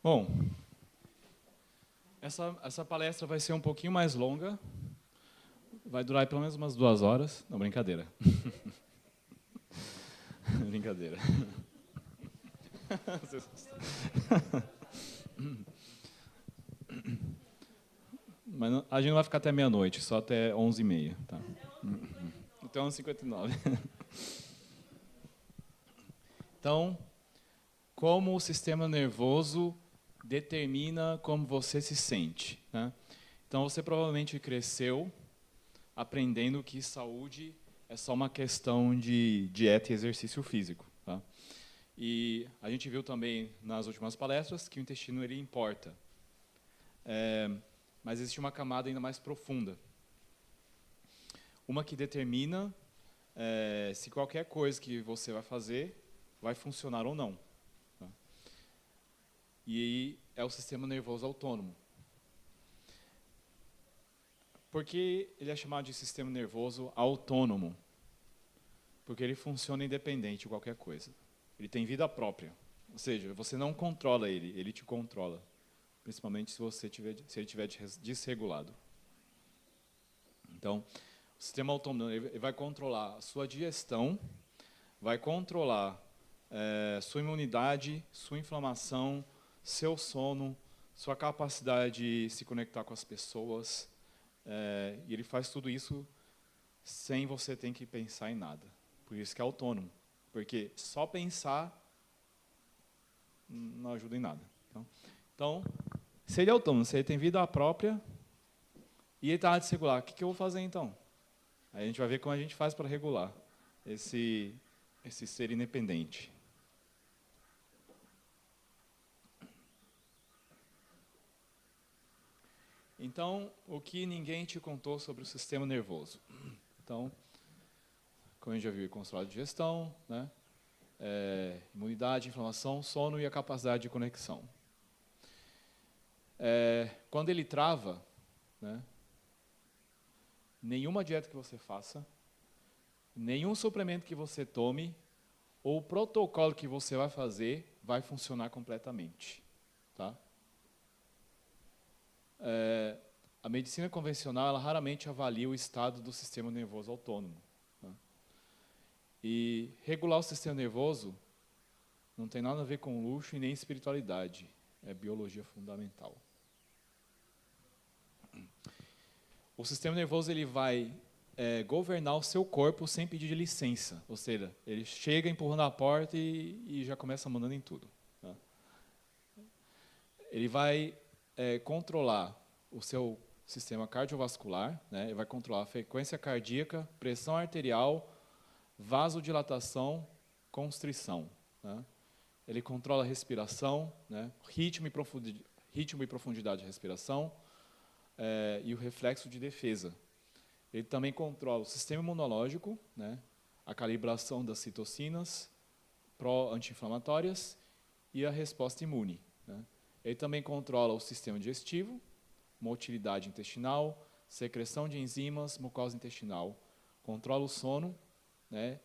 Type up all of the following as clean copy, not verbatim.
Bom, essa palestra vai ser um pouquinho mais longa. Vai durar pelo menos umas 2 horas. Não, brincadeira. Brincadeira. Mas não, a gente não vai ficar até meia-noite, só até 11h30. Tá? Até 11h59. Então, como o sistema nervoso determina como você se sente. Né? Então, você provavelmente cresceu aprendendo que saúde é só uma questão de dieta e exercício físico. Tá? E a gente viu também nas últimas palestras que o intestino ele importa. Mas existe uma camada ainda mais profunda. Uma que determina se qualquer coisa que você vai fazer vai funcionar ou não. Tá? E aí é o sistema nervoso autônomo. Por que ele é chamado de sistema nervoso autônomo? Porque ele funciona independente de qualquer coisa. Ele tem vida própria. Ou seja, você não controla ele, ele te controla. Principalmente se ele estiver desregulado. Então, o sistema autônomo ele vai controlar a sua digestão, vai controlar sua imunidade, sua inflamação, seu sono, sua capacidade de se conectar com as pessoas. E ele faz tudo isso sem você ter que pensar em nada. Por isso que é autônomo. Porque só pensar não ajuda em nada. Então, se ele é autônomo, se ele tem vida própria e ele está desregular, o que eu vou fazer então? Aí a gente vai ver como a gente faz para regular esse ser independente. Então, o que ninguém te contou sobre o sistema nervoso? Então, como a gente já viu, controle de digestão, né? Imunidade, inflamação, sono e a capacidade de conexão. Quando ele trava, né? Nenhuma dieta que você faça, nenhum suplemento que você tome, ou o protocolo que você vai fazer, vai funcionar completamente. Tá? A medicina convencional ela raramente avalia o estado do sistema nervoso autônomo. Tá? E regular o sistema nervoso não tem nada a ver com luxo e nem espiritualidade. É biologia fundamental. O sistema nervoso ele vai governar o seu corpo sem pedir licença. Ou seja, ele chega empurrando a porta e já começa mandando em tudo. Tá? Ele vai controlar o seu sistema cardiovascular, né? Ele vai controlar a frequência cardíaca, pressão arterial, vasodilatação, constrição. Né? Ele controla a respiração, né? ritmo e profundidade de respiração e o reflexo de defesa. Ele também controla o sistema imunológico, né? A calibração das citocinas pró-anti-inflamatórias e a resposta imune. Né? Ele também controla o sistema digestivo, motilidade intestinal, secreção de enzimas, mucosa intestinal. Controla o sono, né?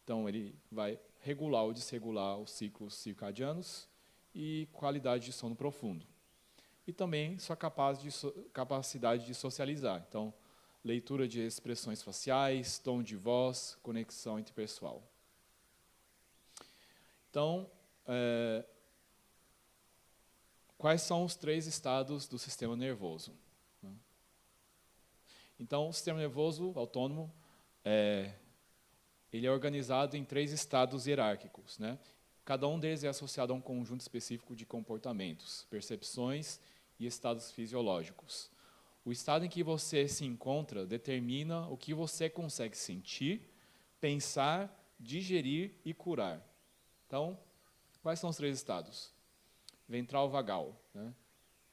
Então ele vai regular ou desregular os ciclos circadianos e qualidade de sono profundo. E também sua capacidade de socializar. Então, leitura de expressões faciais, tom de voz, conexão interpessoal. Então, quais são os 3 estados do sistema nervoso? Então, o sistema nervoso autônomo ele é organizado em 3 estados hierárquicos. Né? Cada um deles é associado a um conjunto específico de comportamentos, percepções e estados fisiológicos. O estado em que você se encontra determina o que você consegue sentir, pensar, digerir e curar. Então, quais são os 3 estados? Ventral vagal, né?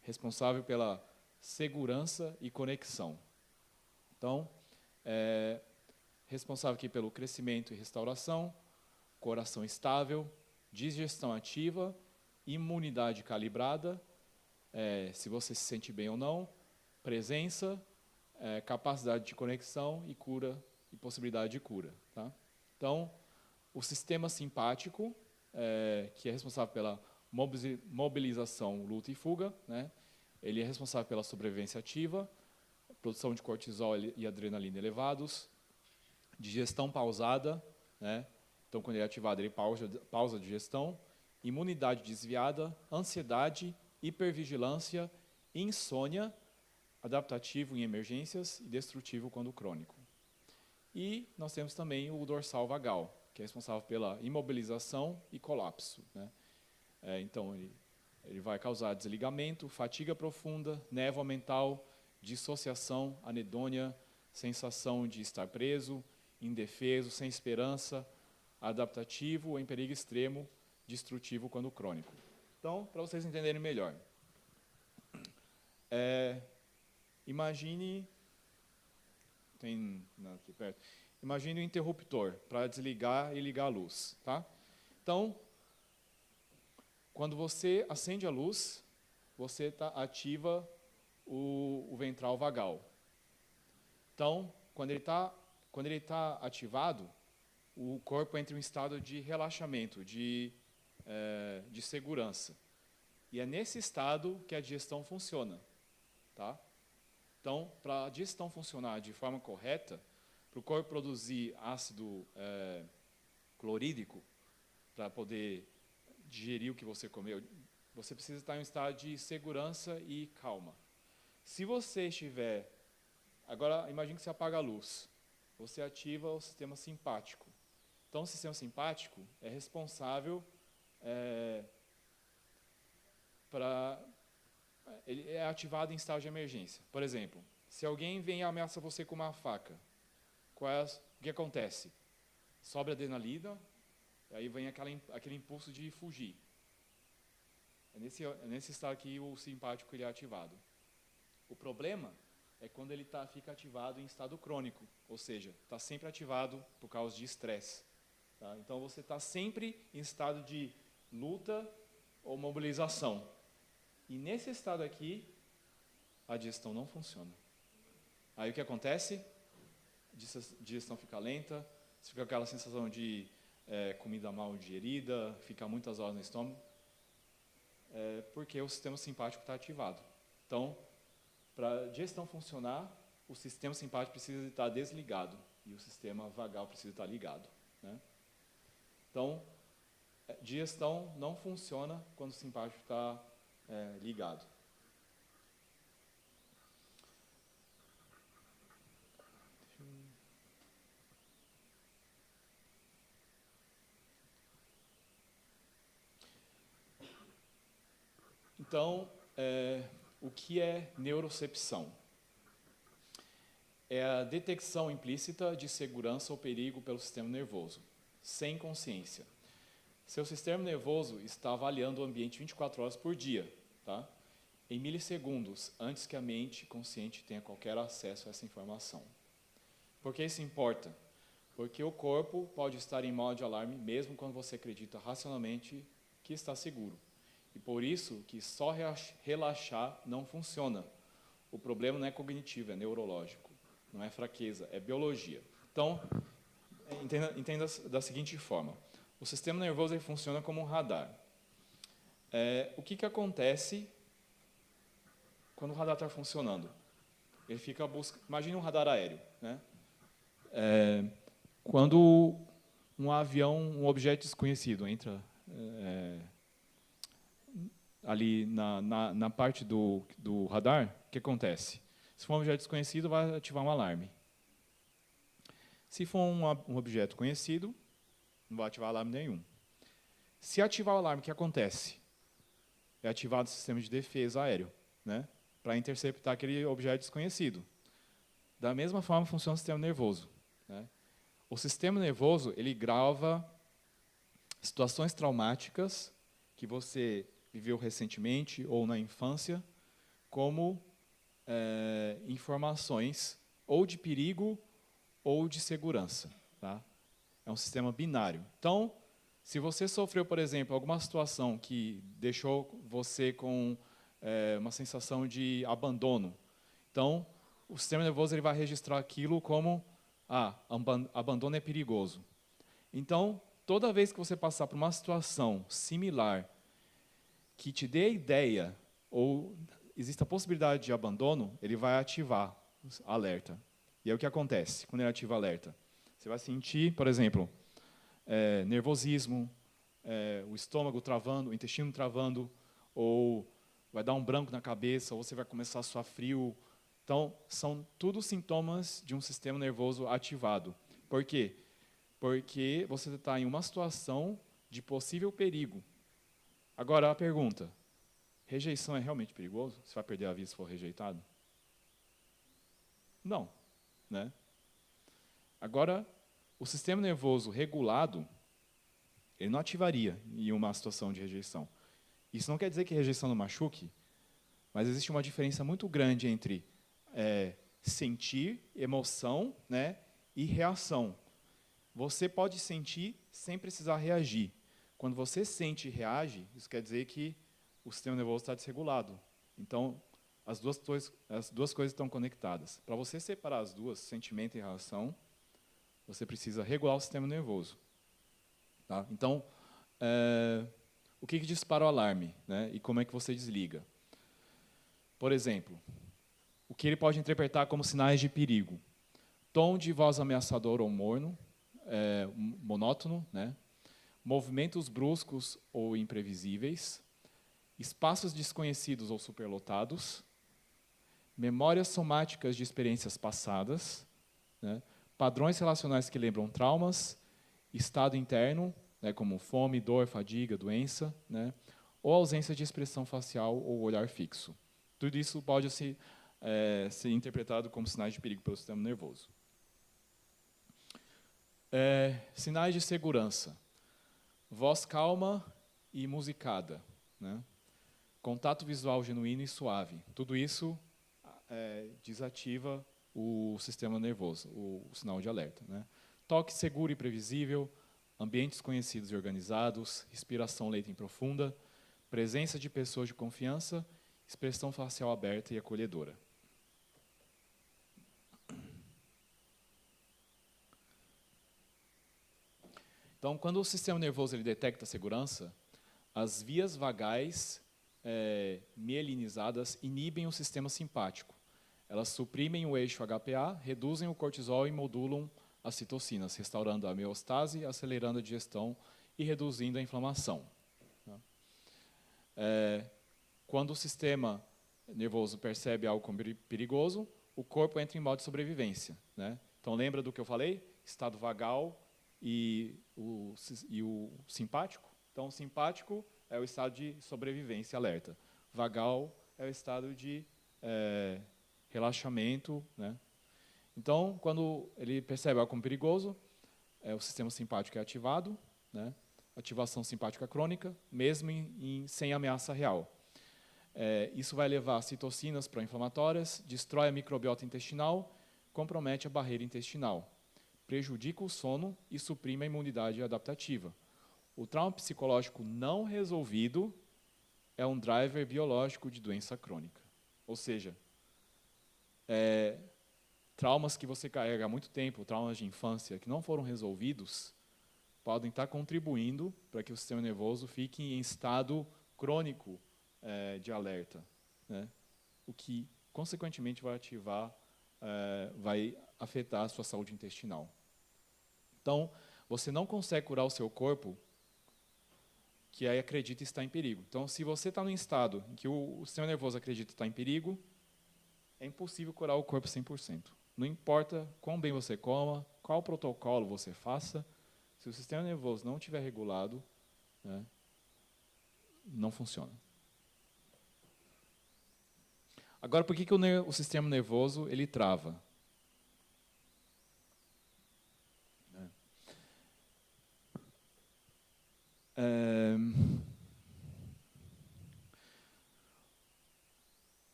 Responsável pela segurança e conexão. Então, responsável aqui pelo crescimento e restauração, coração estável, digestão ativa, imunidade calibrada, se você se sente bem ou não, presença, capacidade de conexão e cura e possibilidade de cura. Tá? Então, o sistema simpático, que é responsável pela mobilização, luta e fuga, né? Ele é responsável pela sobrevivência ativa, produção de cortisol e adrenalina elevados, digestão pausada, né? Então, quando ele é ativado, ele pausa a digestão, imunidade desviada, ansiedade, hipervigilância, insônia, adaptativo em emergências e destrutivo quando crônico. E nós temos também o dorsal vagal, que é responsável pela imobilização e colapso, né? Então, ele vai causar desligamento, fatiga profunda, névoa mental, dissociação, anedônia, sensação de estar preso, indefeso, sem esperança, adaptativo em perigo extremo, destrutivo quando crônico. Então, para vocês entenderem melhor, imagine, aqui perto, imagine um interruptor para desligar e ligar a luz, tá? Então, quando você acende a luz, você ativa o ventral vagal. Então, quando ele tá ativado, o corpo entra em um estado de relaxamento, de segurança. E é nesse estado que a digestão funciona, tá? Então, para a digestão funcionar de forma correta, para o corpo produzir ácido clorídrico, para poder digerir o que você comeu, você precisa estar em um estado de segurança e calma. Se você estiver... Agora, imagine que você apaga a luz. Você ativa o sistema simpático. Então, o sistema simpático é responsável ele é ativado em estado de emergência. Por exemplo, se alguém vem e ameaça você com uma faca, o que acontece? Sobe a adrenalina, aí vem aquele impulso de fugir. É nesse estado que o simpático ele é ativado. O problema é quando ele fica ativado em estado crônico, ou seja, está sempre ativado por causa de estresse. Tá? Então, você está sempre em estado de luta ou mobilização. E nesse estado aqui, a digestão não funciona. Aí o que acontece? A digestão fica lenta, você fica com aquela sensação de comida mal digerida, fica muitas horas no estômago, porque o sistema simpático está ativado. Então, para a digestão funcionar, o sistema simpático precisa estar desligado e o sistema vagal precisa estar ligado, né? Então, digestão não funciona quando o simpático está ligado. Então, o que é neurocepção? É a detecção implícita de segurança ou perigo pelo sistema nervoso, sem consciência. Seu sistema nervoso está avaliando o ambiente 24 horas por dia, tá? Em milissegundos, antes que a mente consciente tenha qualquer acesso a essa informação. Por que isso importa? Porque o corpo pode estar em modo de alarme mesmo quando você acredita racionalmente que está seguro. E por isso que só relaxar não funciona. O problema não é cognitivo, é neurológico. Não é fraqueza, é biologia. Então, entenda da seguinte forma. O sistema nervoso ele funciona como um radar. O que acontece quando o radar está funcionando? Ele fica buscando... Imagine um radar aéreo, né? Quando um avião, um objeto desconhecido entra ali na parte do radar, o que acontece? Se for um objeto desconhecido, vai ativar um alarme. Se for um objeto conhecido, não vai ativar alarme nenhum. Se ativar o alarme, o que acontece? É ativado o sistema de defesa aéreo, né? Para interceptar aquele objeto desconhecido. Da mesma forma funciona o sistema nervoso, né? O sistema nervoso ele grava situações traumáticas que você viveu recentemente ou na infância como informações ou de perigo ou de segurança, tá? É um sistema binário. Então, se você sofreu, por exemplo, alguma situação que deixou você com uma sensação de abandono, então o sistema nervoso ele vai registrar aquilo como abandono é perigoso. Então, toda vez que você passar por uma situação similar que te dê a ideia, ou existe a possibilidade de abandono, ele vai ativar alerta. E é o que acontece quando ele ativa alerta. Você vai sentir, por exemplo, nervosismo, o estômago travando, o intestino travando, ou vai dar um branco na cabeça, ou você vai começar a suar frio. Então, são tudo sintomas de um sistema nervoso ativado. Por quê? Porque você está em uma situação de possível perigo. Agora, a pergunta, rejeição é realmente perigoso? Você vai perder a vida se for rejeitado? Não, né? Agora, o sistema nervoso regulado, ele não ativaria em uma situação de rejeição. Isso não quer dizer que rejeição não machuque, mas existe uma diferença muito grande entre sentir, emoção, né, e reação. Você pode sentir sem precisar reagir. Quando você sente e reage, isso quer dizer que o sistema nervoso está desregulado. Então, as duas coisas estão conectadas. Para você separar as duas, sentimento e reação, você precisa regular o sistema nervoso. Tá? Então, o que dispara o alarme, né? E como é que você desliga? Por exemplo, o que ele pode interpretar como sinais de perigo. Tom de voz ameaçador ou morno, monótono, né? Movimentos bruscos ou imprevisíveis, espaços desconhecidos ou superlotados, memórias somáticas de experiências passadas, né? Padrões relacionais que lembram traumas, estado interno, né, como fome, dor, fadiga, doença, né? Ou ausência de expressão facial ou olhar fixo. Tudo isso pode ser interpretado como sinais de perigo pelo sistema nervoso. Sinais de segurança. Voz calma e musicada, né? Contato visual genuíno e suave. Tudo isso desativa o sistema nervoso, o sinal de alerta, né? Toque seguro e previsível, ambientes conhecidos e organizados, respiração lenta e profunda, presença de pessoas de confiança, expressão facial aberta e acolhedora. Então, quando o sistema nervoso ele detecta a segurança, as vias vagais mielinizadas inibem o sistema simpático. Elas suprimem o eixo HPA, reduzem o cortisol e modulam as citocinas, restaurando a homeostase, acelerando a digestão e reduzindo a inflamação. Quando o sistema nervoso percebe algo como perigoso, o corpo entra em modo de sobrevivência, né? Então, lembra do que eu falei? Estado vagal e o simpático. Então, o simpático é o estado de sobrevivência, alerta. Vagal é o estado de relaxamento, né? Então, quando ele percebe algo como perigoso, o sistema simpático é ativado, né? Ativação simpática crônica, mesmo sem ameaça real. Isso vai levar citocinas pró-inflamatórias, destrói a microbiota intestinal, compromete a barreira intestinal, prejudica o sono e suprime a imunidade adaptativa. O trauma psicológico não resolvido é um driver biológico de doença crônica. Ou seja, traumas que você carrega há muito tempo, traumas de infância que não foram resolvidos, podem estar contribuindo para que o sistema nervoso fique em estado crônico de alerta, né? O que, consequentemente, vai afetar a sua saúde intestinal. Então, você não consegue curar o seu corpo que aí acredita estar em perigo. Então, se você está num estado em que o sistema nervoso acredita estar em perigo, é impossível curar o corpo 100%. Não importa quão bem você coma, qual protocolo você faça, se o sistema nervoso não estiver regulado, né, não funciona. Agora, por que o sistema nervoso ele trava?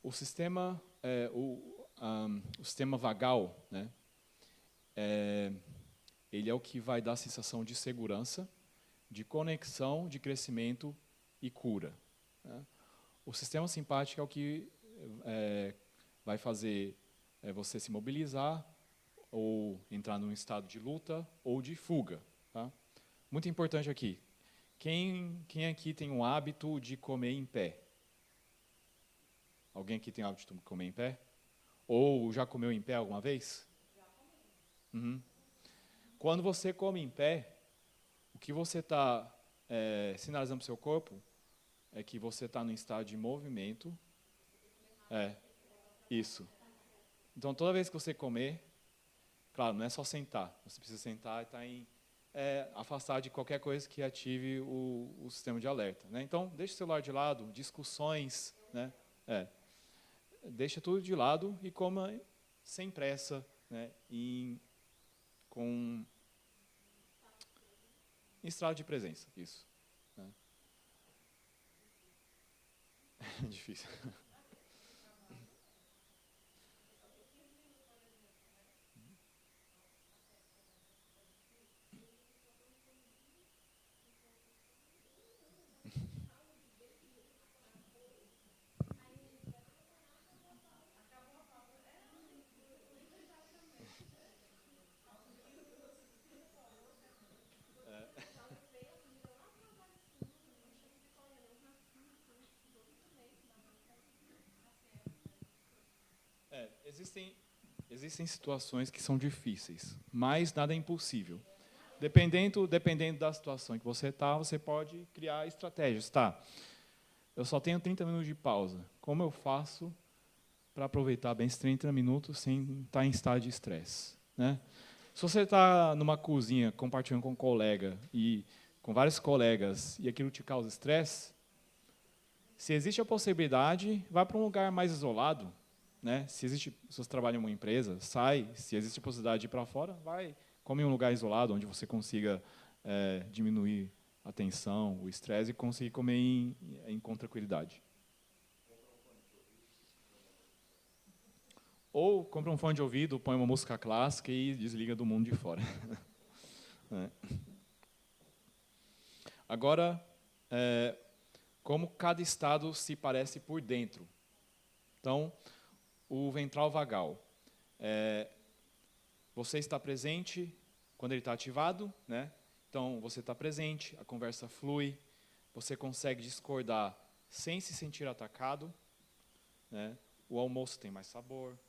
O sistema, o sistema vagal, né, ele é o que vai dar a sensação de segurança, de conexão, de crescimento e cura, né? O sistema simpático é o que vai fazer é você se mobilizar, ou entrar num estado de luta ou de fuga. Tá? Muito importante aqui. Quem aqui tem o hábito de comer em pé? Alguém aqui tem o hábito de comer em pé? Ou já comeu em pé alguma vez? Já comi. Uhum. Quando você come em pé, o que você está sinalizando para o seu corpo é que você está num estado de movimento. Isso. Então, toda vez que você comer, claro, não é só sentar. Você precisa sentar e estar afastar de qualquer coisa que ative o sistema de alerta. Né? Então, deixe o celular de lado, discussões, né? Deixa tudo de lado e coma sem pressa, né? Em estado de presença, isso. Né? É difícil. Existem situações que são difíceis, mas nada é impossível. Dependendo da situação em que você está, você pode criar estratégias. Tá, eu só tenho 30 minutos de pausa. Como eu faço para aproveitar bem esses 30 minutos sem estar em estado de estresse? Né? Se você está numa cozinha compartilhando com um colega e com vários colegas e aquilo te causa estresse, se existe a possibilidade, vá para um lugar mais isolado. Né? Se você trabalha em uma empresa, sai. Se existe a possibilidade de ir para fora, vai. Come em um lugar isolado, onde você consiga diminuir a tensão, o estresse e conseguir comer com tranquilidade. Ou compra um fone de ouvido, põe uma música clássica e desliga do mundo de fora. Agora, como cada estado se parece por dentro. Então, o ventral vagal. Você está presente quando ele está ativado, né? Então, você está presente, a conversa flui, você consegue discordar sem se sentir atacado, né? O almoço tem mais sabor,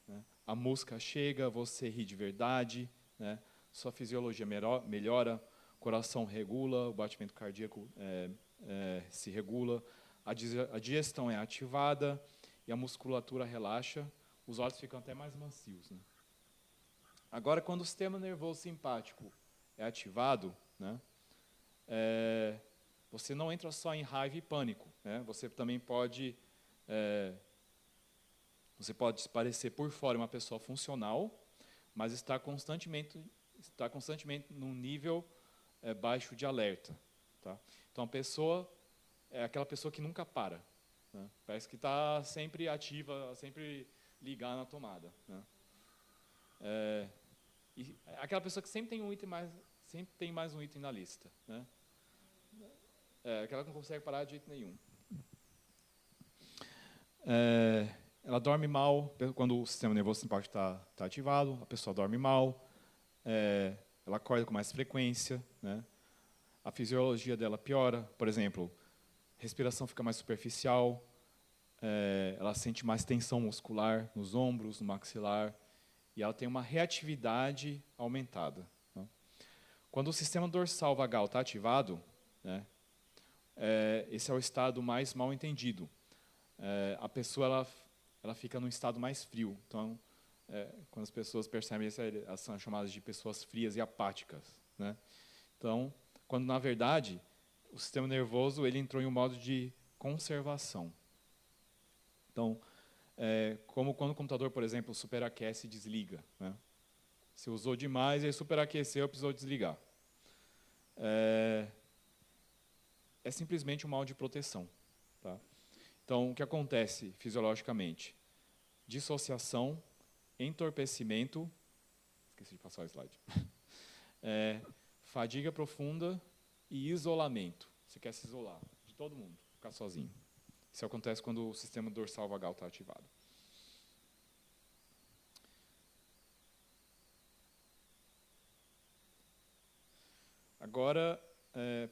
né? A música chega, você ri de verdade, né? Sua fisiologia melhora, o coração regula, o batimento cardíaco se regula, a digestão é ativada e a musculatura relaxa, os olhos ficam até mais macios. Né? Agora, quando o sistema nervoso simpático é ativado, né, você não entra só em raiva e pânico. Né? Você também pode parecer por fora uma pessoa funcional, mas está constantemente num nível baixo de alerta. Tá? Então, a pessoa é aquela pessoa que nunca para. Né? Parece que está sempre ativa, sempre ligada na tomada. Né? E aquela pessoa que sempre tem mais um item na lista. Né? Aquela que não consegue parar de jeito nenhum. Ela dorme mal quando o sistema nervoso simpático está ativado, a pessoa dorme mal, ela acorda com mais frequência, né? A fisiologia dela piora, por exemplo, respiração fica mais superficial, ela sente mais tensão muscular nos ombros, no maxilar, e ela tem uma reatividade aumentada. Né? Quando o sistema dorsal vagal está ativado, né, esse é o estado mais mal entendido. A pessoa ela fica num estado mais frio. Então, quando as pessoas percebem isso, elas são chamadas de pessoas frias e apáticas. Né? Então, quando na verdade o sistema nervoso ele entrou em um modo de conservação. Então, como quando o computador, por exemplo, superaquece e desliga. Né? Se usou demais, ele superaqueceu, precisou desligar. É simplesmente um mal de proteção. Tá? Então, o que acontece fisiologicamente? Dissociação, entorpecimento, esqueci de passar o slide, fadiga profunda e isolamento. Você quer se isolar de todo mundo, ficar sozinho. Isso acontece quando o sistema dorsal vagal está ativado. Agora,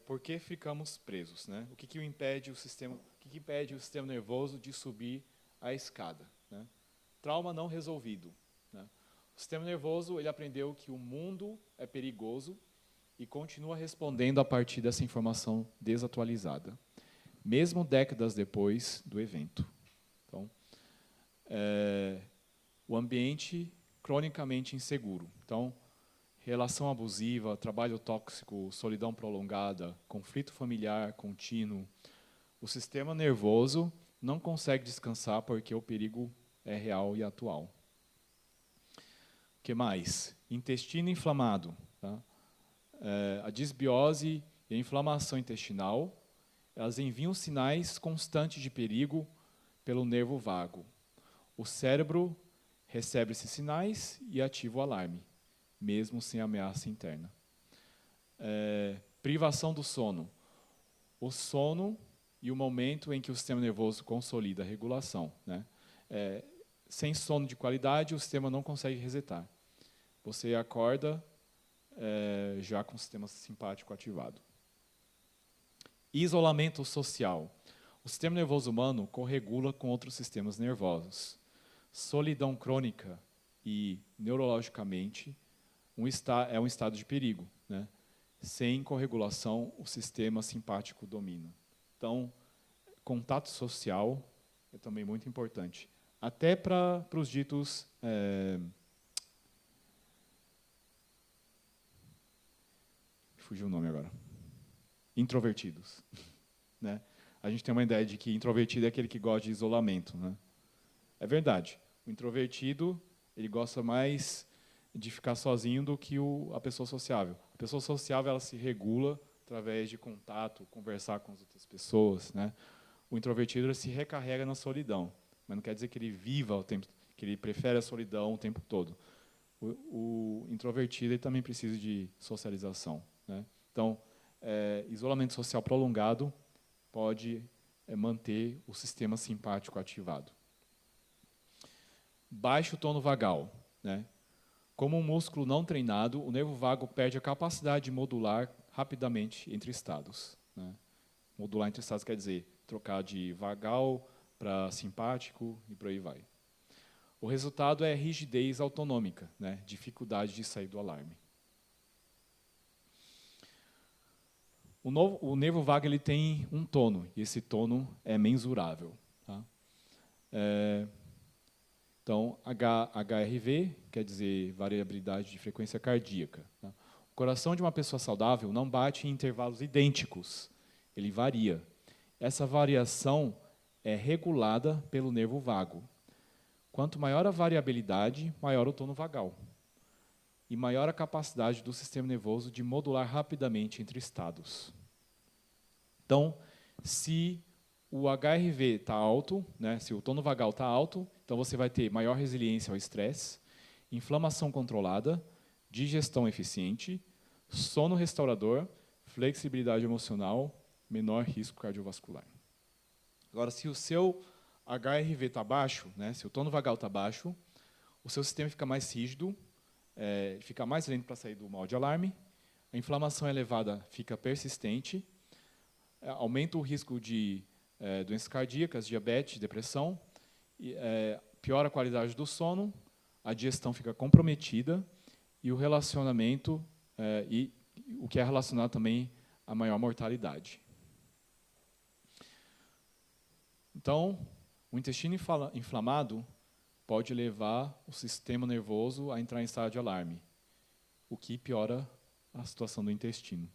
por que ficamos presos, né? O que impede o sistema nervoso de subir a escada, né? Trauma não resolvido, né? O sistema nervoso ele aprendeu que o mundo é perigoso e continua respondendo a partir dessa informação desatualizada, mesmo décadas depois do evento. Então, o ambiente cronicamente inseguro. Então, relação abusiva, trabalho tóxico, solidão prolongada, conflito familiar contínuo. O sistema nervoso não consegue descansar porque o perigo é real e atual. O que mais? Intestino inflamado. Tá? A disbiose e a inflamação intestinal, elas enviam sinais constantes de perigo pelo nervo vago. O cérebro recebe esses sinais e ativa o alarme, mesmo sem ameaça interna. Privação do sono. O sono e o momento em que o sistema nervoso consolida a regulação, né? Sem sono de qualidade, o sistema não consegue resetar. Você acorda já com o sistema simpático ativado. Isolamento social. O sistema nervoso humano corregula com outros sistemas nervosos. Solidão crônica e neurologicamente é um estado de perigo, né? Sem corregulação, o sistema simpático domina. Então, contato social é também muito importante. Até para os ditos... fugiu o nome agora. Introvertidos. Né? A gente tem uma ideia de que introvertido é aquele que gosta de isolamento. Né? É verdade. O introvertido ele gosta mais de ficar sozinho do que a pessoa sociável. A pessoa sociável ela se regula através de contato, conversar com as outras pessoas. Né? O introvertido ele se recarrega na solidão, mas não quer dizer que ele viva o tempo, que ele prefere a solidão o tempo todo. O introvertido ele também precisa de socialização. Né? Então, isolamento social prolongado pode manter o sistema simpático ativado. Baixo tono vagal. Né? Como um músculo não treinado, o nervo vago perde a capacidade de modular rapidamente entre estados. Né? Modular entre estados quer dizer trocar de vagal para simpático e por aí vai. O resultado é rigidez autonômica, né? Dificuldade de sair do alarme. O nervo vago ele tem um tono, e esse tono é mensurável. Tá? Então, HRV quer dizer variabilidade de frequência cardíaca. Tá? O coração de uma pessoa saudável não bate em intervalos idênticos, ele varia. Essa variação é regulada pelo nervo vago. Quanto maior a variabilidade, maior o tono vagal. E maior a capacidade do sistema nervoso de modular rapidamente entre estados. Então, se o HRV está alto, né, se o tono vagal está alto, então você vai ter maior resiliência ao estresse, inflamação controlada, digestão eficiente, sono restaurador, flexibilidade emocional, menor risco cardiovascular. Agora, se o seu HRV está baixo, né, se o tono vagal está baixo, o seu sistema fica mais rígido, fica mais lento para sair do mal de alarme, a inflamação elevada fica persistente, aumenta o risco de doenças cardíacas, diabetes, depressão, piora a qualidade do sono, a digestão fica comprometida e o relacionamento, e o que é relacionado também à maior mortalidade. Então, o intestino inflamado pode levar o sistema nervoso a entrar em estado de alarme, o que piora a situação do intestino.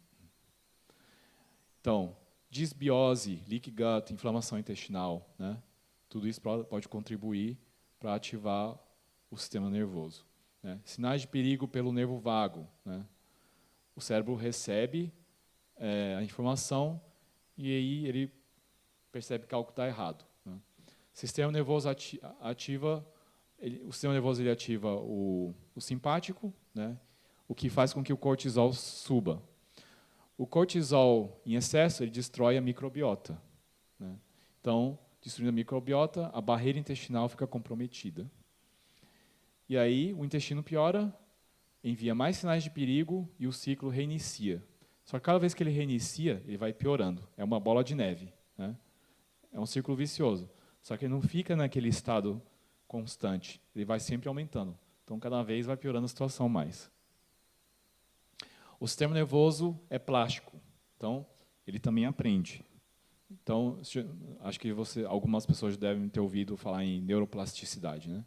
Então, disbiose, leaky gut, inflamação intestinal, né? Tudo isso pode contribuir para ativar o sistema nervoso. Né? Sinais de perigo pelo nervo vago. Né? O cérebro recebe a informação e aí ele percebe que algo está errado. Né? O sistema nervoso ativa o simpático, né? O que faz com que o cortisol suba. O cortisol em excesso ele destrói a microbiota. Né? Então, destruindo a microbiota, a barreira intestinal fica comprometida. E aí o intestino piora, envia mais sinais de perigo e o ciclo reinicia. Só que cada vez que ele reinicia, ele vai piorando. É uma bola de neve, né? É um círculo vicioso. Só que ele não fica naquele estado constante. Ele vai sempre aumentando. Então, cada vez vai piorando a situação mais. O sistema nervoso é plástico. Então, ele também aprende. Então, acho que algumas pessoas devem ter ouvido falar em neuroplasticidade, né?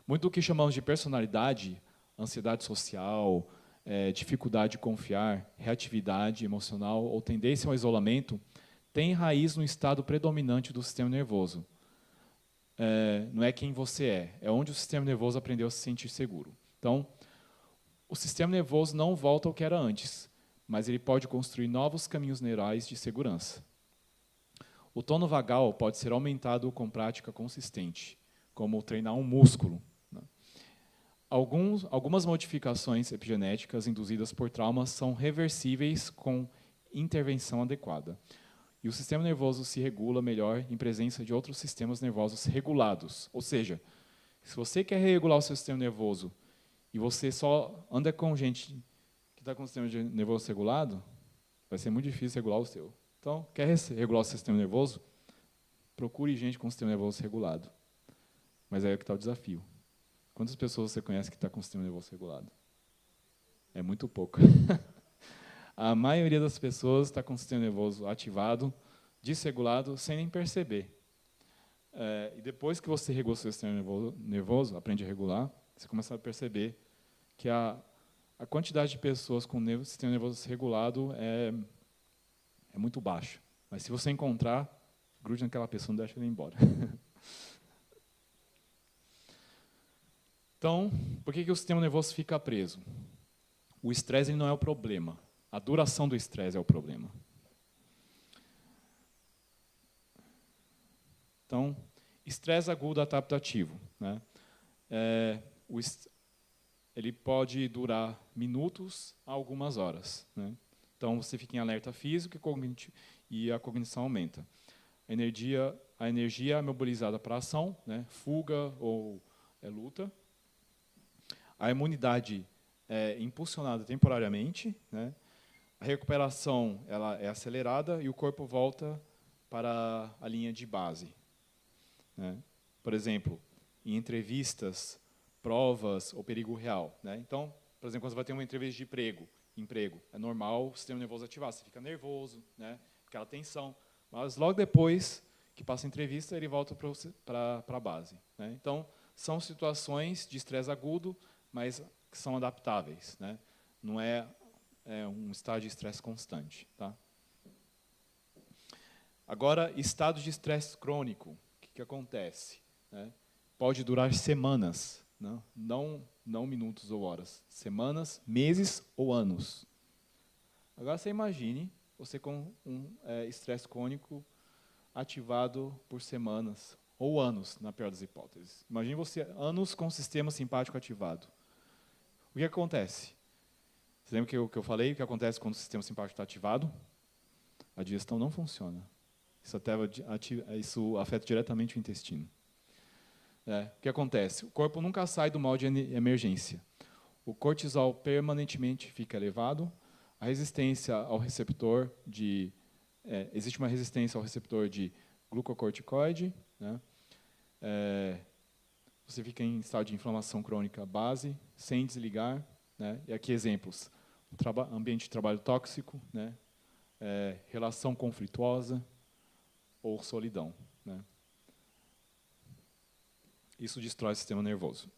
Muito do que chamamos de personalidade, ansiedade social, dificuldade de confiar, reatividade emocional ou tendência ao isolamento, tem raiz no estado predominante do sistema nervoso. Não é quem você é onde o sistema nervoso aprendeu a se sentir seguro. Então, o sistema nervoso não volta ao que era antes, mas ele pode construir novos caminhos neurais de segurança. O tono vagal pode ser aumentado com prática consistente, como treinar um músculo. Algumas modificações epigenéticas induzidas por traumas são reversíveis com intervenção adequada. E o sistema nervoso se regula melhor em presença de outros sistemas nervosos regulados. Ou seja, se você quer regular o seu sistema nervoso e você só anda com gente que está com o sistema nervoso regulado, vai ser muito difícil regular o seu. Então, quer regular o seu sistema nervoso? Procure gente com o sistema nervoso regulado. Mas aí é que está o desafio. Quantas pessoas você conhece que está com o sistema nervoso regulado? É muito pouco. A maioria das pessoas está com o sistema nervoso ativado, desregulado, sem nem perceber. E depois que você regula o seu sistema nervoso, aprende a regular, você começa a perceber que a quantidade de pessoas com o sistema nervoso desregulado é muito baixa. Mas se você encontrar, grude naquela pessoa, não deixa ele ir embora. Então, por que o sistema nervoso fica preso? O estresse não é o problema. A duração do estresse é o problema. Então, estresse agudo adaptativo, né? Ele pode durar minutos a algumas horas, né? Então, você fica em alerta físico e a cognição aumenta. A energia é mobilizada para a ação, né? Fuga ou luta. A imunidade é impulsionada temporariamente, né? A recuperação ela é acelerada e o corpo volta para a linha de base, né? Por exemplo, em entrevistas, provas ou perigo real, né? Então, por exemplo, quando você vai ter uma entrevista de emprego, é normal o sistema nervoso ativar, você fica nervoso, né? Aquela tensão, mas logo depois que passa a entrevista, ele volta para a base, né? Então, são situações de estresse agudo, mas que são adaptáveis, né? Não é um estado de estresse constante, tá? Agora, estado de estresse crônico, o que acontece, né? Pode durar semanas, né? Não minutos ou horas, semanas, meses ou anos. Agora você imagine você com um estresse crônico ativado por semanas ou anos, na pior das hipóteses. Imagine você anos com o sistema simpático ativado. O que acontece? Você lembra o que eu falei? O que acontece quando o sistema simpático está ativado? A digestão não funciona. Isso afeta diretamente o intestino. O que acontece? O corpo nunca sai do modo de emergência. O cortisol permanentemente fica elevado. A resistência ao receptor existe uma resistência ao receptor de glucocorticoide, né? Você fica em estado de inflamação crônica base, sem desligar, né? E aqui exemplos: ambiente de trabalho tóxico, né? Relação conflituosa ou solidão, né? Isso destrói o sistema nervoso.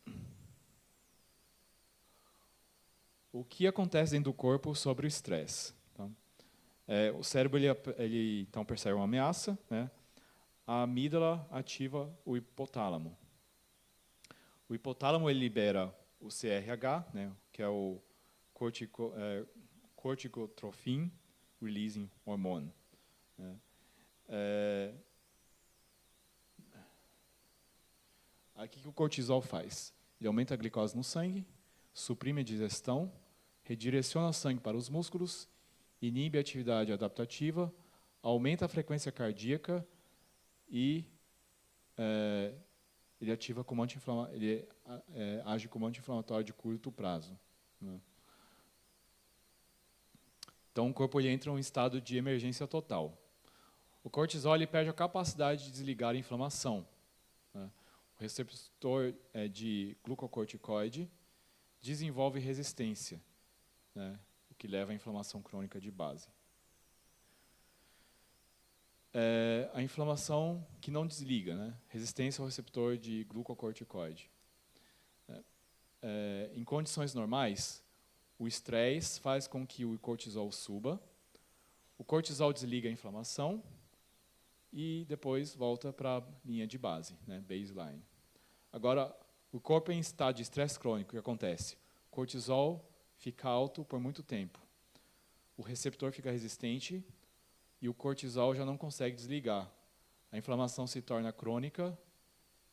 O que acontece dentro do corpo sobre o estresse? Tá? O cérebro ele então percebe uma ameaça, né? A amígdala ativa o hipotálamo. O hipotálamo ele libera o CRH, né? Que é o corticotrophin releasing hormone, né? Aqui que o cortisol faz? Ele aumenta a glicose no sangue, suprime a digestão, redireciona o sangue para os músculos, inibe a atividade adaptativa, aumenta a frequência cardíaca e ele ativa como ele age como anti-inflamatório de curto prazo, né? Então, o corpo ele entra em um estado de emergência total. O cortisol ele perde a capacidade de desligar a inflamação, né? O receptor de glucocorticoide desenvolve resistência, né? O que leva à inflamação crônica de base. A inflamação que não desliga, né? Resistência ao receptor de glucocorticoide. Em condições normais, o estresse faz com que o cortisol suba, o cortisol desliga a inflamação e depois volta para a linha de base, né? Baseline. Agora, o corpo em estado de estresse crônico, o que acontece? O cortisol fica alto por muito tempo, o receptor fica resistente e o cortisol já não consegue desligar. A inflamação se torna crônica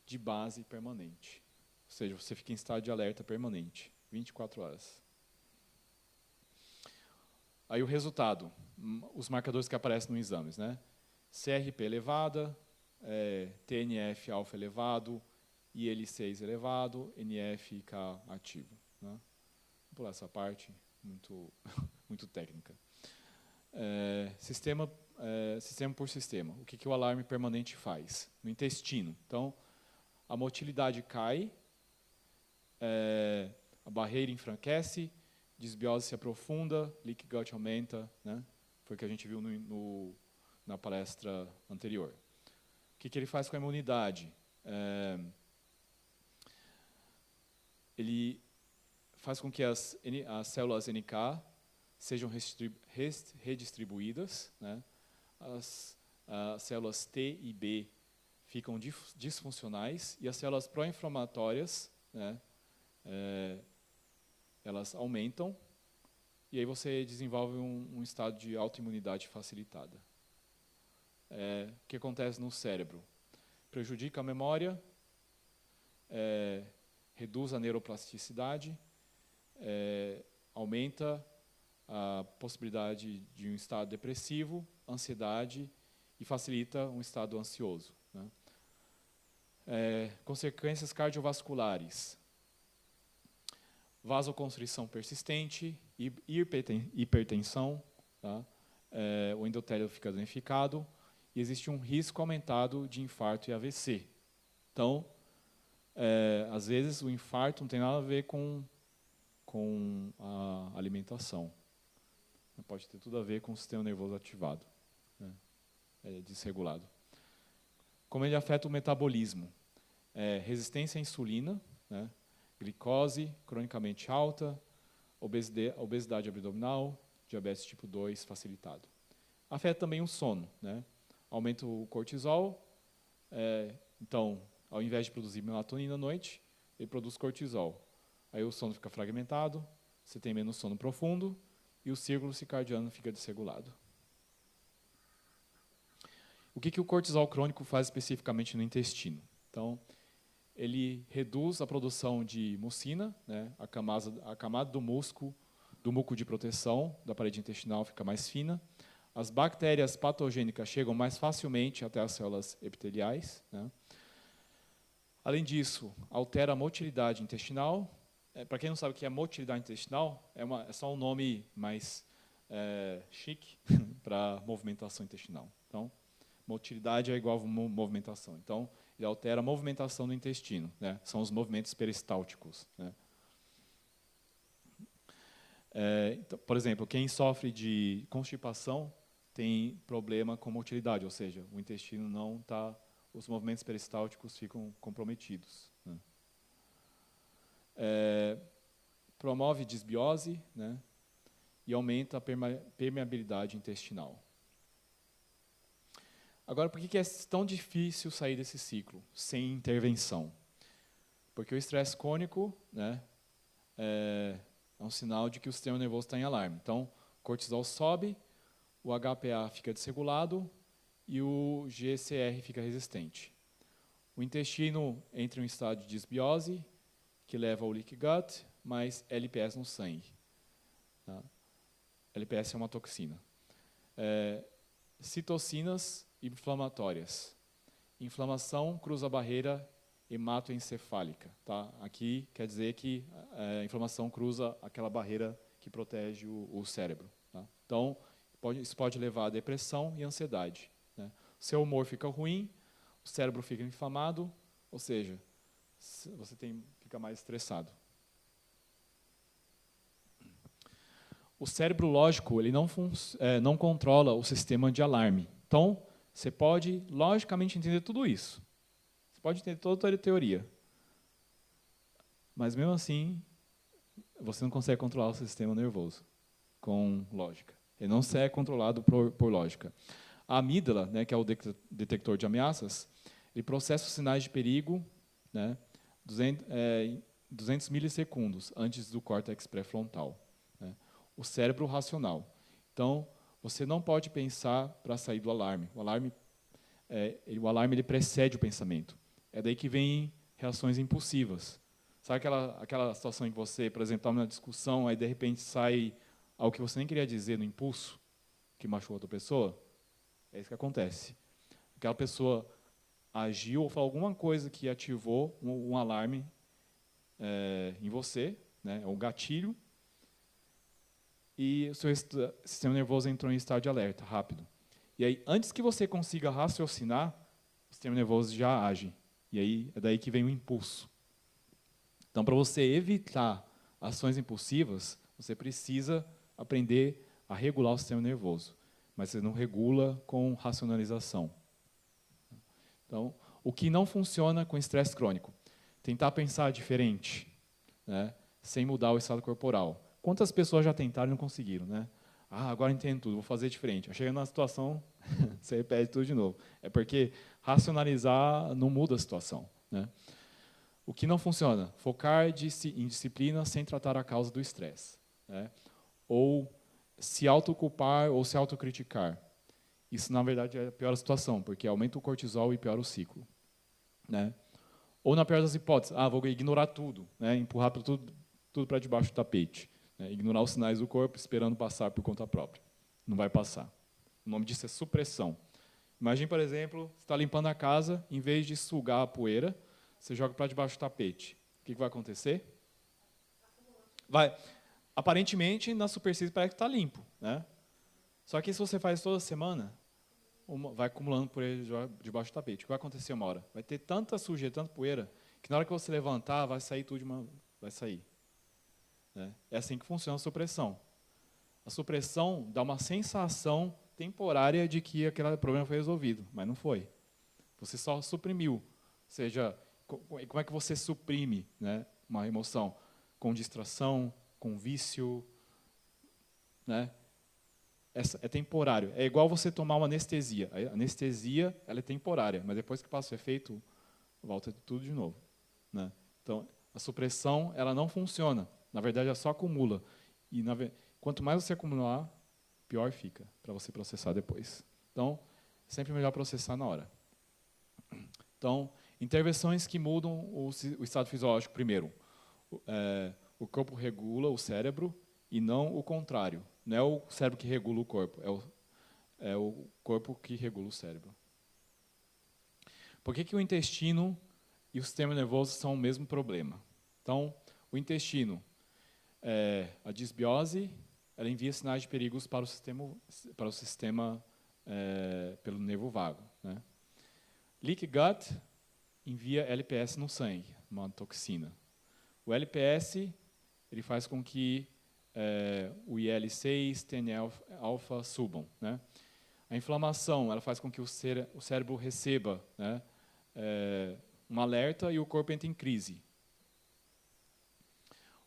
de base permanente. Ou seja, você fica em estado de alerta permanente, 24 horas. Aí o resultado, os marcadores que aparecem nos exames, né? CRP elevada, TNF alfa elevado, IL-6 elevado, NF-K ativo, né? Vou pular essa parte, muito, muito técnica. Sistema por sistema. O que o alarme permanente faz? No intestino. Então, a motilidade cai, a barreira enfraquece, desbiose se aprofunda, leaky gut aumenta, né? Foi o que a gente viu na palestra anterior. O que ele faz com a imunidade? Ele faz com que as células NK sejam redistribuídas, né? As células T e B ficam disfuncionais e as células pró-inflamatórias, né, elas aumentam e aí você desenvolve um estado de autoimunidade facilitada. O que acontece no cérebro? Prejudica a memória, reduz a neuroplasticidade, aumenta a possibilidade de um estado depressivo, ansiedade e facilita um estado ansioso, né? Consequências cardiovasculares: vasoconstrição persistente, hipertensão, tá? O endotélio fica danificado e existe um risco aumentado de infarto e AVC. Então, às vezes o infarto não tem nada a ver com a alimentação. Pode ter tudo a ver com o sistema nervoso ativado, né? Desregulado. Como ele afeta o metabolismo? Resistência à insulina, né? Glicose cronicamente alta, obesidade abdominal, diabetes tipo 2 facilitado. Afeta também o sono, né? Aumenta o cortisol, então, ao invés de produzir melatonina à noite, ele produz cortisol. Aí o sono fica fragmentado, você tem menos sono profundo e o círculo circadiano fica desregulado. O que o cortisol crônico faz especificamente no intestino? Então, ele reduz a produção de mucina, né? A camada do muco de proteção da parede intestinal fica mais fina. As bactérias patogênicas chegam mais facilmente até as células epiteliais, né? Além disso, altera a motilidade intestinal. Para quem não sabe o que é motilidade intestinal, é só um nome mais chique para movimentação intestinal. Então, motilidade é igual a movimentação. Então, ele altera a movimentação do intestino, né? São os movimentos peristálticos, né? Então, por exemplo, quem sofre de constipação tem problema com motilidade, ou seja, o intestino não está, os movimentos peristálticos ficam comprometidos, né? Promove disbiose, né? E aumenta a permeabilidade intestinal. Agora, por que é tão difícil sair desse ciclo sem intervenção? Porque o estresse crônico, né, é um sinal de que o sistema nervoso está em alarme. Então, o cortisol sobe, o HPA fica desregulado e o GCR fica resistente. O intestino entra em um estado de disbiose, que leva ao leaky gut, mais LPS no sangue, tá? LPS é uma toxina. Citocinas inflamatórias. Inflamação cruza a barreira hematoencefálica, tá? Aqui quer dizer que a inflamação cruza aquela barreira que protege o cérebro, Tá? Então, isso pode levar a depressão e ansiedade. Né? Seu humor fica ruim, o cérebro fica inflamado, ou seja, você fica mais estressado. O cérebro lógico ele não controla o sistema de alarme. Então, você pode, logicamente, entender tudo isso. Você pode entender toda a teoria. Mas, mesmo assim, você não consegue controlar o sistema nervoso com lógica. Ele não é controlado por lógica. A amígdala, né, que é o detector de ameaças, ele processa os sinais de perigo, né, 200 milissegundos antes do córtex pré-frontal. Né, o cérebro racional. Então, você não pode pensar para sair do alarme. O alarme ele precede o pensamento. É daí que vem reações impulsivas. Sabe aquela situação em que você, por exemplo, está numa discussão, aí de repente sai algo que você nem queria dizer no impulso, que machucou outra pessoa? É isso que acontece. Aquela pessoa agiu ou falou alguma coisa que ativou um alarme em você, né, um gatilho, e o seu sistema nervoso entrou em estado de alerta, rápido. E aí, antes que você consiga raciocinar, o sistema nervoso já age. E aí é daí que vem o impulso. Então, para você evitar ações impulsivas, você precisa aprender a regular o sistema nervoso. Mas você não regula com racionalização. Então, o que não funciona com estresse crônico? Tentar pensar diferente, né, sem mudar o estado corporal. Quantas pessoas já tentaram e não conseguiram? Né? Agora entendo tudo, vou fazer diferente. Chega numa situação, você repete tudo de novo. É porque racionalizar não muda a situação. Né? O que não funciona? Focar em disciplina sem tratar a causa do estresse. Né? Ou se autoculpar ou se autocriticar. Isso, na verdade, é a pior situação, porque aumenta o cortisol e piora o ciclo. Né? Ou, na pior das hipóteses, vou ignorar tudo, né? Empurrar tudo para debaixo do tapete. Né? Ignorar os sinais do corpo esperando passar por conta própria. Não vai passar. O nome disso é supressão. Imagine, por exemplo, você está limpando a casa, em vez de sugar a poeira, você joga para debaixo do tapete. O que vai acontecer? Aparentemente, na superfície parece que está limpo. Né? Só que se você faz toda semana, vai acumulando poeira debaixo do tapete. O que vai acontecer uma hora? Vai ter tanta sujeira, tanta poeira, que na hora que você levantar, vai sair tudo vai sair. Né? É assim que funciona a supressão. A supressão dá uma sensação temporária de que aquele problema foi resolvido, mas não foi. Você só suprimiu. Ou seja, como é que você suprime, né, uma emoção? Com distração, com vício. Né? É temporário. É igual você tomar uma anestesia. A anestesia ela é temporária, mas depois que passa o efeito, volta tudo de novo. Né? Então, a supressão ela não funciona. Na verdade, ela só acumula. E quanto mais você acumular, pior fica para você processar depois. Então, sempre melhor processar na hora. Então, intervenções que mudam o estado fisiológico primeiro. O corpo regula o cérebro e não o contrário. Não é o cérebro que regula o corpo, é o corpo que regula o cérebro. Por que o intestino e o sistema nervoso são o mesmo problema? Então, o intestino, a disbiose, ela envia sinais de perigos para o sistema pelo nervo vago. Né? Leaky gut envia LPS no sangue, uma toxina. O LPS ele faz com que o IL-6, TNF-alfa subam. Né? A inflamação ela faz com que o cérebro receba, né, um alerta e o corpo entra em crise.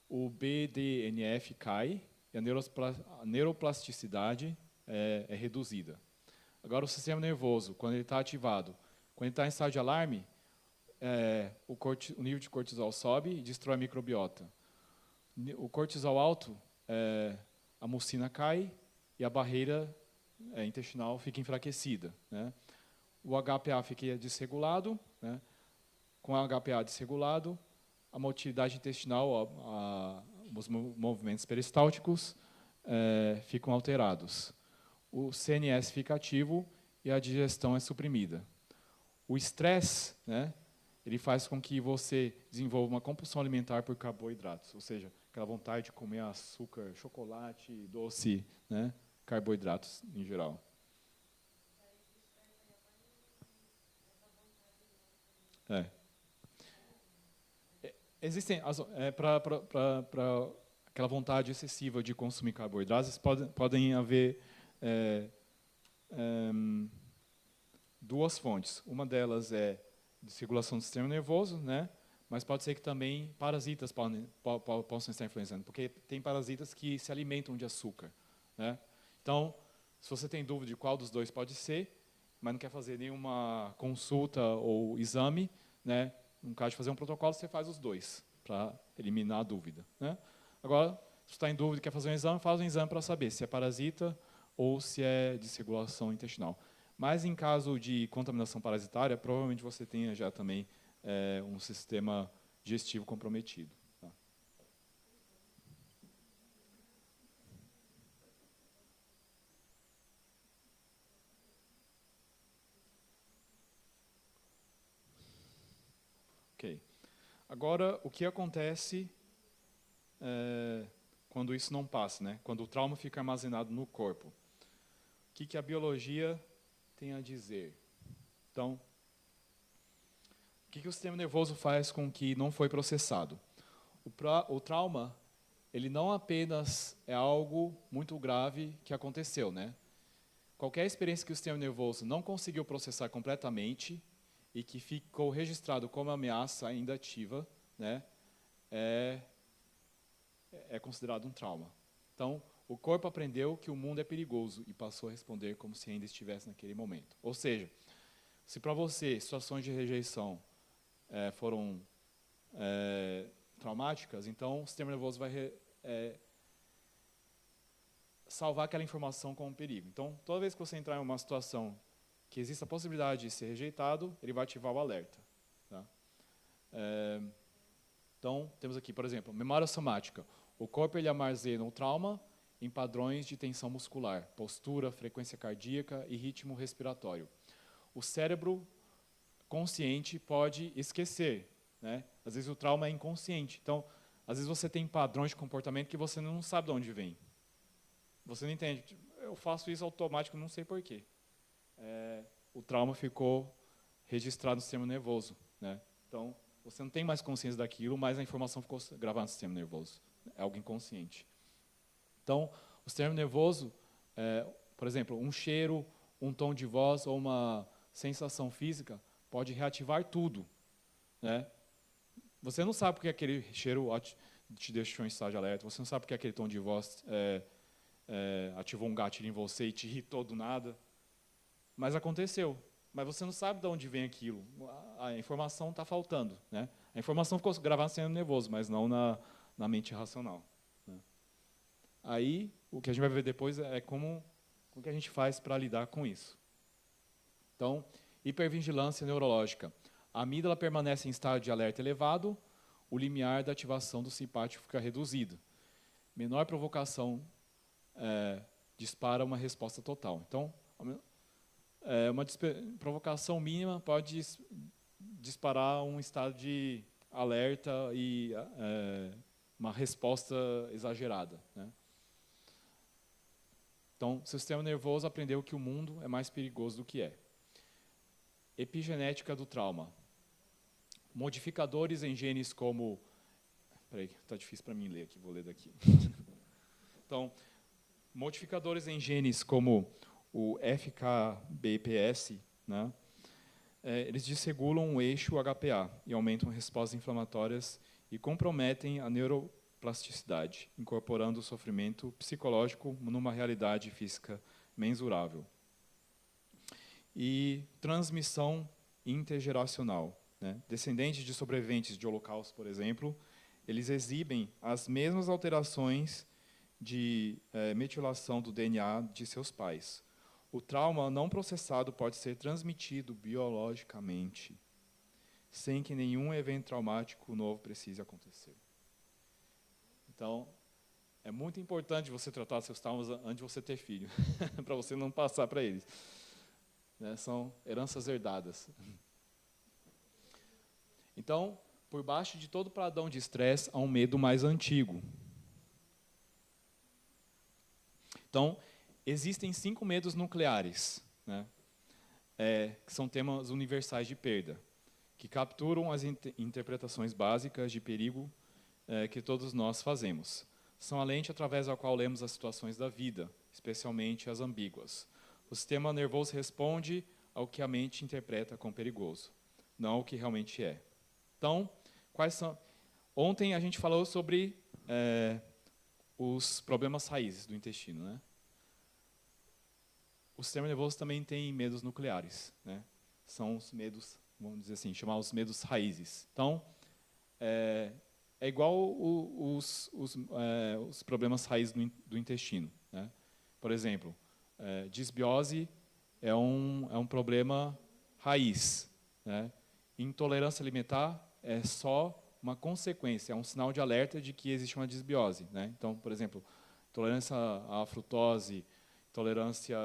O BDNF cai e a neuroplasticidade é reduzida. Agora, o sistema nervoso, quando ele está ativado, quando ele está em estado de alarme, o nível de cortisol sobe e destrói a microbiota. O cortisol alto, a mucina cai e a barreira intestinal fica enfraquecida. Né? O HPA fica desregulado. Né? Com o HPA desregulado, a motilidade intestinal, os movimentos peristálticos ficam alterados. O CNS fica ativo e a digestão é suprimida. O estresse, né, ele faz com que você desenvolva uma compulsão alimentar por carboidratos, ou seja, aquela vontade de comer açúcar, chocolate, doce, né? Carboidratos em geral. É. Existem, para aquela vontade excessiva de consumir carboidratos, podem haver duas fontes. Uma delas é de circulação do sistema nervoso, né? Mas pode ser que também parasitas possam estar influenciando, porque tem parasitas que se alimentam de açúcar, né? Então, se você tem dúvida de qual dos dois pode ser, mas não quer fazer nenhuma consulta ou exame, né? No caso de fazer um protocolo, você faz os dois, para eliminar a dúvida, né? Agora, se está em dúvida e quer fazer um exame, faz um exame para saber se é parasita ou se é de circulação intestinal. Mas, em caso de contaminação parasitária, provavelmente você tenha já também um sistema digestivo comprometido. Tá? Ok. Agora, o que acontece quando isso não passa, né? Quando o trauma fica armazenado no corpo? O que a biologia tem a dizer? Então, o que o sistema nervoso faz com que não foi processado? O trauma, ele não apenas é algo muito grave que aconteceu, né? Qualquer experiência que o sistema nervoso não conseguiu processar completamente e que ficou registrado como ameaça ainda ativa, né, é considerado um trauma. Então, o corpo aprendeu que o mundo é perigoso e passou a responder como se ainda estivesse naquele momento. Ou seja, se para você situações de rejeição foram traumáticas, então o sistema nervoso vai salvar aquela informação como um perigo. Então, toda vez que você entrar em uma situação que existe a possibilidade de ser rejeitado, ele vai ativar o alerta. Tá? Então, temos aqui, por exemplo, memória somática. O corpo ele armazena o trauma em padrões de tensão muscular, postura, frequência cardíaca e ritmo respiratório. O cérebro consciente pode esquecer, né? Às vezes o trauma é inconsciente. Então, às vezes você tem padrões de comportamento que você não sabe de onde vem. Você não entende. Eu faço isso automático, não sei porquê. O trauma ficou registrado no sistema nervoso, né? Então, você não tem mais consciência daquilo, mas a informação ficou gravada no sistema nervoso. É algo inconsciente. Então, o sistema nervoso, por exemplo, um cheiro, um tom de voz ou uma sensação física pode reativar tudo, né? Você não sabe porque aquele cheiro te deixou em estado de alerta, você não sabe porque aquele tom de voz ativou um gatilho em você e te irritou do nada, mas aconteceu. Mas você não sabe de onde vem aquilo. A informação está faltando, né? A informação ficou gravada no sistema nervoso, mas não na mente racional. Né? Aí, o que a gente vai ver depois é como que a gente faz para lidar com isso. Então, hipervigilância neurológica. A amígdala permanece em estado de alerta elevado, o limiar da ativação do simpático fica reduzido. Menor provocação dispara uma resposta total. Então, uma provocação mínima pode disparar um estado de alerta e uma resposta exagerada, né? Então, o sistema nervoso aprendeu que o mundo é mais perigoso do que é. Epigenética do trauma. Modificadores em genes como... Peraí, está difícil para mim ler aqui, vou ler daqui. Então, modificadores em genes como o FKBPS, né, eles desregulam o eixo HPA e aumentam respostas inflamatórias e comprometem a neuroplasticidade, incorporando o sofrimento psicológico numa realidade física mensurável. E transmissão intergeracional. Né? Descendentes de sobreviventes de holocausto, por exemplo, eles exibem as mesmas alterações de metilação do DNA de seus pais. O trauma não processado pode ser transmitido biologicamente, sem que nenhum evento traumático novo precise acontecer. Então, é muito importante você tratar seus traumas antes de você ter filho, para você não passar para eles. Né? São heranças herdadas. Então, por baixo de todo padrão de estresse, há um medo mais antigo. Então, existem 5 medos nucleares, né, que são temas universais de perda, que capturam as interpretações básicas de perigo que todos nós fazemos. São a lente através da qual lemos as situações da vida, especialmente as ambíguas. O sistema nervoso responde ao que a mente interpreta como perigoso, não ao que realmente é. Então, quais são? Ontem a gente falou sobre os problemas raízes do intestino, né? O sistema nervoso também tem medos nucleares, né? São os medos, vamos dizer assim, chamar os medos raízes. Então, é igual os problemas raízes do intestino, né? Por exemplo, disbiose é um problema raiz, né? Intolerância alimentar é só uma consequência, é um sinal de alerta de que existe uma disbiose, né? Então, por exemplo, intolerância à frutose, intolerância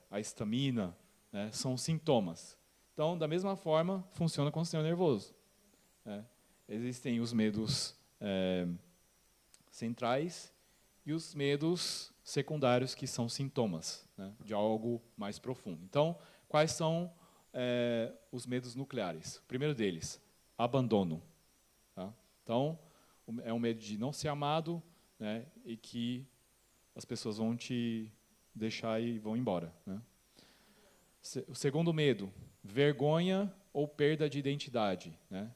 à histamina, né, são sintomas. Então, da mesma forma, funciona com o sistema nervoso, né? Existem os medos centrais e os medos secundários, que são sintomas, né, de algo mais profundo. Então, quais são os medos nucleares? O primeiro deles, abandono. Tá? Então, é um medo de não ser amado, né, e que as pessoas vão te deixar e vão embora, né? O segundo medo, vergonha ou perda de identidade, né?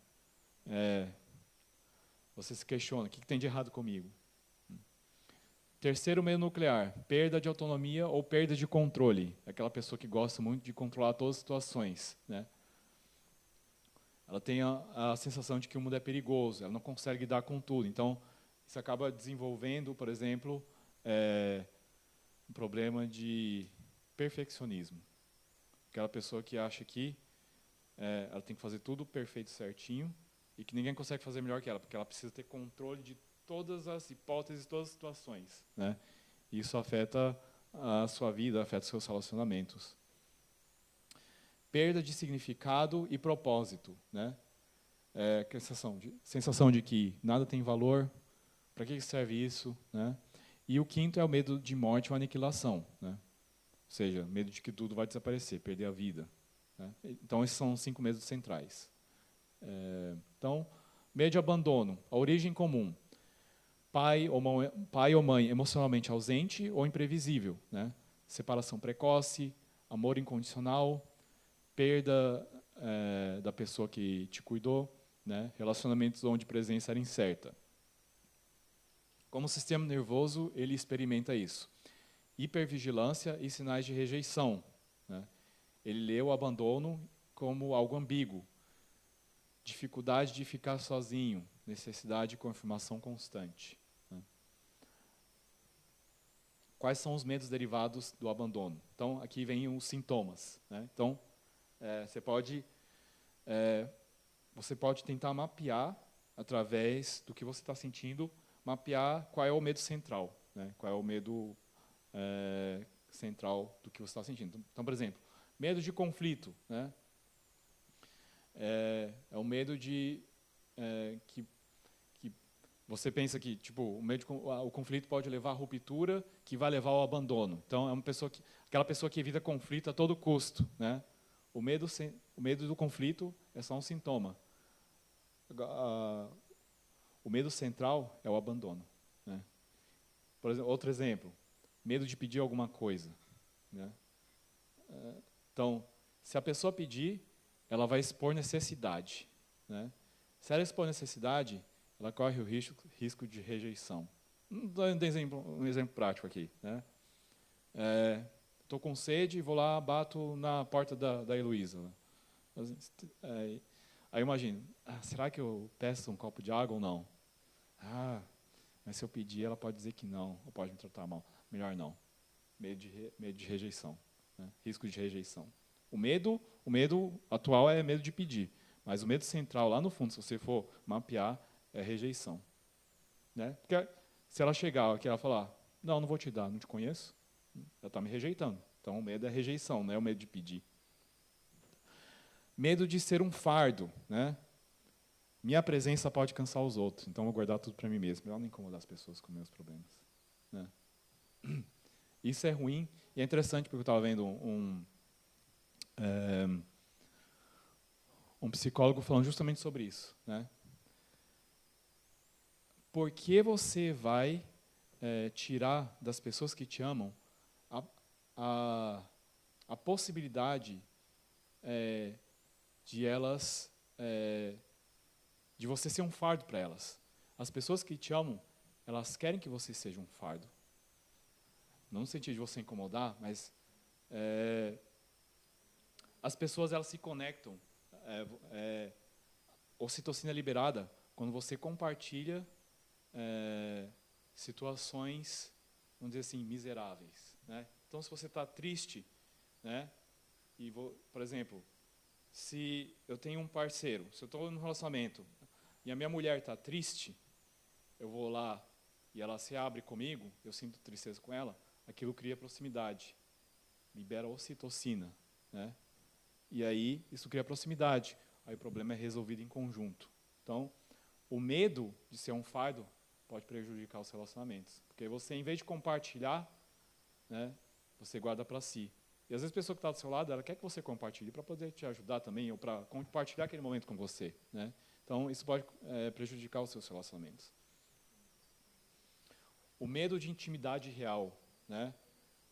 Você se questiona, o que tem de errado comigo? Terceiro medo nuclear, perda de autonomia ou perda de controle. Aquela pessoa que gosta muito de controlar todas as situações, né? Ela tem a sensação de que o mundo é perigoso, ela não consegue lidar com tudo. Então, isso acaba desenvolvendo, por exemplo, um problema de perfeccionismo. Aquela pessoa que acha que ela tem que fazer tudo perfeito, certinho, e que ninguém consegue fazer melhor que ela, porque ela precisa ter controle de todas as hipóteses, todas as situações, né? Isso afeta a sua vida, afeta os seus relacionamentos. Perda de significado e propósito, né? Que é a sensação de que nada tem valor, para que serve isso, né? E o quinto é o medo de morte ou aniquilação, né? Ou seja, medo de que tudo vai desaparecer, perder a vida, né? Então, esses são os 5 medos centrais. Então, medo de abandono, a origem comum. Pai ou mãe emocionalmente ausente ou imprevisível, né? Separação precoce, amor incondicional, perda da pessoa que te cuidou, né? Relacionamentos onde presença era incerta. Como o sistema nervoso, ele experimenta isso. Hipervigilância e sinais de rejeição, né? Ele lê o abandono como algo ambíguo. Dificuldade de ficar sozinho, necessidade de confirmação constante, né? Quais são os medos derivados do abandono? Então, aqui vem os sintomas, né? Então, você pode tentar mapear, através do que você está sentindo, mapear qual é o medo central, né? Qual é o medo central do que você está sentindo. Então, por exemplo, medo de conflito, né? É o medo de que você pensa que, tipo, o conflito pode levar à ruptura, que vai levar ao abandono. Então, aquela pessoa que evita conflito a todo custo, né? O medo do conflito é só um sintoma. O medo central é o abandono, né? Por exemplo, outro exemplo, medo de pedir alguma coisa, né? Então, se a pessoa pedir, ela vai expor necessidade, né? Se ela expor necessidade, ela corre o risco de rejeição. Vou dar um exemplo prático aqui, né? Estou com sede, vou lá, bato na porta da Heloísa. Aí eu imagino, será que eu peço um copo de água ou não? Mas se eu pedir, ela pode dizer que não, ou pode me tratar mal. Melhor não. Medo de rejeição, né? Risco de rejeição. O medo atual é medo de pedir, mas o medo central, lá no fundo, se você for mapear, é rejeição, né? Porque se ela chegar aqui e ela falar, não vou te dar, não te conheço, ela está me rejeitando. Então, o medo é rejeição, não é o medo de pedir. Medo de ser um fardo, né? Minha presença pode cansar os outros, então eu vou guardar tudo para mim mesmo. Melhor não incomodar as pessoas com meus problemas, né? Isso é ruim e é interessante porque eu estava vendo um psicólogo falando justamente sobre isso, né? Por que você vai tirar das pessoas que te amam a possibilidade de elas, de você ser um fardo para elas? As pessoas que te amam, elas querem que você seja um fardo. Não no sentido de você incomodar, mas as pessoas elas se conectam. Ocitocina é liberada quando você compartilha situações, vamos dizer assim, miseráveis, né? Então, se você está triste, né? Por exemplo, se eu tenho um parceiro, se eu estou num relacionamento e a minha mulher está triste, eu vou lá e ela se abre comigo, eu sinto tristeza com ela, aquilo cria proximidade, libera ocitocina, né? E aí isso cria proximidade, aí o problema é resolvido em conjunto. Então, o medo de ser um fardo pode prejudicar os relacionamentos, porque você, em vez de compartilhar, né, você guarda para si. E às vezes a pessoa que está do seu lado, ela quer que você compartilhe para poder te ajudar também, ou para compartilhar aquele momento com você, né? Então, isso pode prejudicar os seus relacionamentos. O medo de intimidade real, né?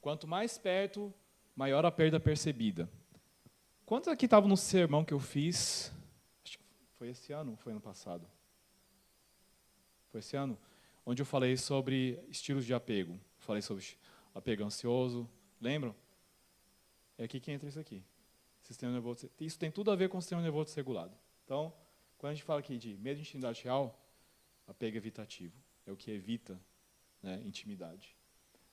Quanto mais perto, maior a perda percebida. Quantos aqui estavam no sermão que eu fiz? Acho que foi esse ano ou foi ano passado? Foi esse ano? Onde eu falei sobre estilos de apego. Falei sobre apego ansioso. Lembram? É aqui que entra isso aqui. Sistema nervoso. Isso tem tudo a ver com o sistema nervoso desregulado. Então, quando a gente fala aqui de medo de intimidade real, apego evitativo. É o que evita, né, intimidade.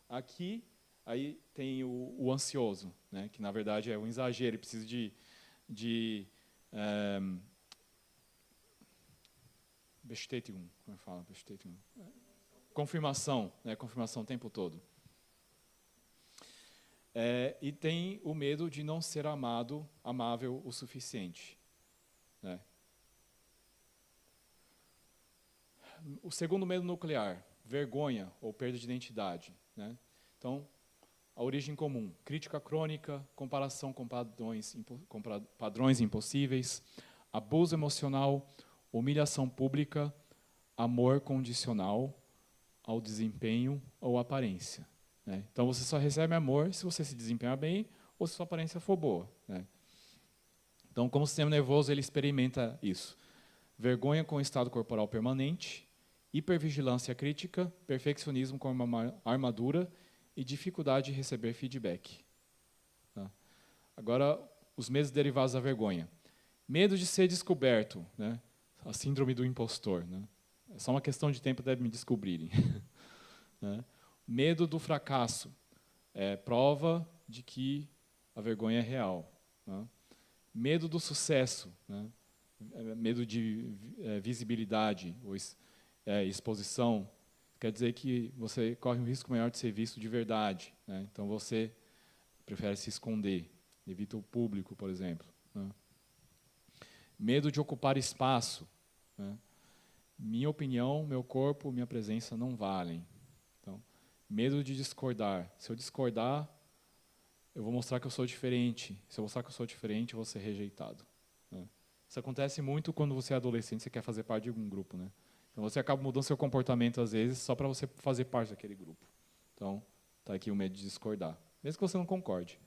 Aqui, aí tem o ansioso, né, que na verdade é um exagero, ele precisa Bestätigung, como é que fala? Bestätigung. Confirmação, né, confirmação o tempo todo. E tem o medo de não ser amável o suficiente, né? O segundo medo nuclear, vergonha ou perda de identidade, né? Então, a origem comum, crítica crônica, comparação com padrões impossíveis, abuso emocional, humilhação pública, amor condicional ao desempenho ou aparência, né? Então, você só recebe amor se você se desempenhar bem ou se sua aparência for boa, né? Então, como o sistema nervoso, ele experimenta isso. Vergonha com estado corporal permanente, hipervigilância crítica, perfeccionismo como uma armadura e dificuldade de receber feedback. Tá? Agora, os medos derivados da vergonha. Medo de ser descoberto, né? A síndrome do impostor, né? É só uma questão de tempo de me descobrirem. Né? Medo do fracasso. Prova de que a vergonha é real. Né? Medo do sucesso. Né? Medo de visibilidade ou exposição. Quer dizer que você corre um risco maior de ser visto de verdade, né? Então você prefere se esconder, evita o público, por exemplo, né? Medo de ocupar espaço, né? Minha opinião, meu corpo, minha presença não valem. Então, medo de discordar. Se eu discordar, eu vou mostrar que eu sou diferente. Se eu mostrar que eu sou diferente, eu vou ser rejeitado, né? Isso acontece muito quando você é adolescente, você quer fazer parte de algum grupo, né? Então você acaba mudando seu comportamento às vezes só para você fazer parte daquele grupo. Então, está aqui o medo de discordar, mesmo que você não concorde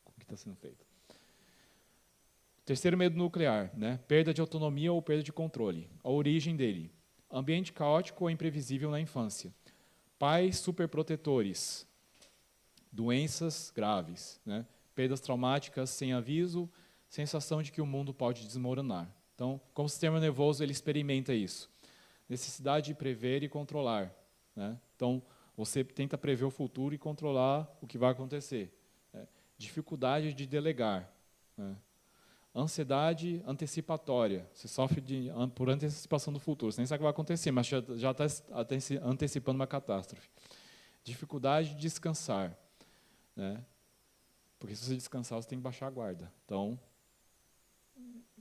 com o que está sendo feito. Terceiro medo nuclear, né? Perda de autonomia ou perda de controle. A origem dele: ambiente caótico ou imprevisível na infância. Pais superprotetores. Doenças graves, né? Perdas traumáticas sem aviso, sensação de que o mundo pode desmoronar. Então, como o sistema nervoso, ele experimenta isso. Necessidade de prever e controlar, né? Então, você tenta prever o futuro e controlar o que vai acontecer, né? Dificuldade de delegar, né? Ansiedade antecipatória. Você sofre por antecipação do futuro. Você nem sabe o que vai acontecer, mas já está antecipando uma catástrofe. Dificuldade de descansar, né? Porque se você descansar, você tem que baixar a guarda. Então,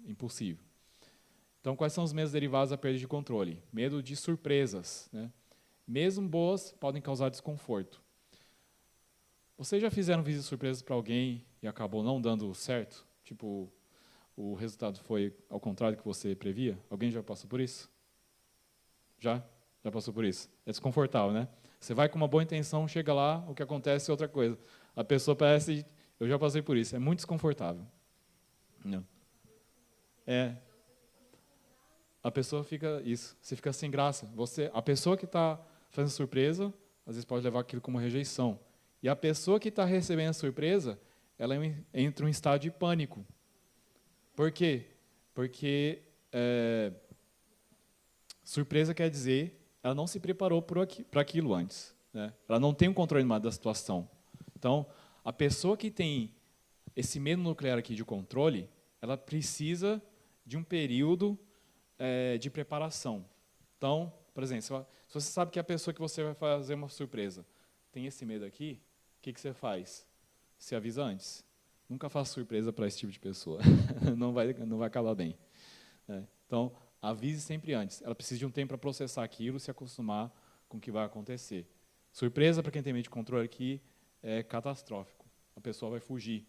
impossível. Então, quais são os medos derivados da perda de controle? Medo de surpresas, né? Mesmo boas, podem causar desconforto. Vocês já fizeram visitas surpresas para alguém e acabou não dando certo? Tipo, o resultado foi ao contrário do que você previa? Alguém já passou por isso? Já? Já passou por isso? É desconfortável, né? Você vai com uma boa intenção, chega lá, o que acontece é outra coisa. A pessoa parece... Eu já passei por isso, é muito desconfortável. Não. É. A pessoa fica... Isso, você fica sem graça. A pessoa que está fazendo surpresa, às vezes pode levar aquilo como rejeição. E a pessoa que está recebendo a surpresa, ela entra em um estado de pânico. Por quê? Porque surpresa quer dizer, ela não se preparou para aquilo antes, né? Ela não tem um controle da situação. Então, a pessoa que tem esse medo nuclear aqui de controle, ela precisa de um período de preparação. Então, por exemplo, se você sabe que a pessoa que você vai fazer uma surpresa tem esse medo aqui, o que você faz? Se avisa antes. Nunca faça surpresa para esse tipo de pessoa. não vai acabar bem. Então, avise sempre antes. Ela precisa de um tempo para processar aquilo, se acostumar com o que vai acontecer. Surpresa, para quem tem medo de controle aqui, é catastrófico. A pessoa vai fugir.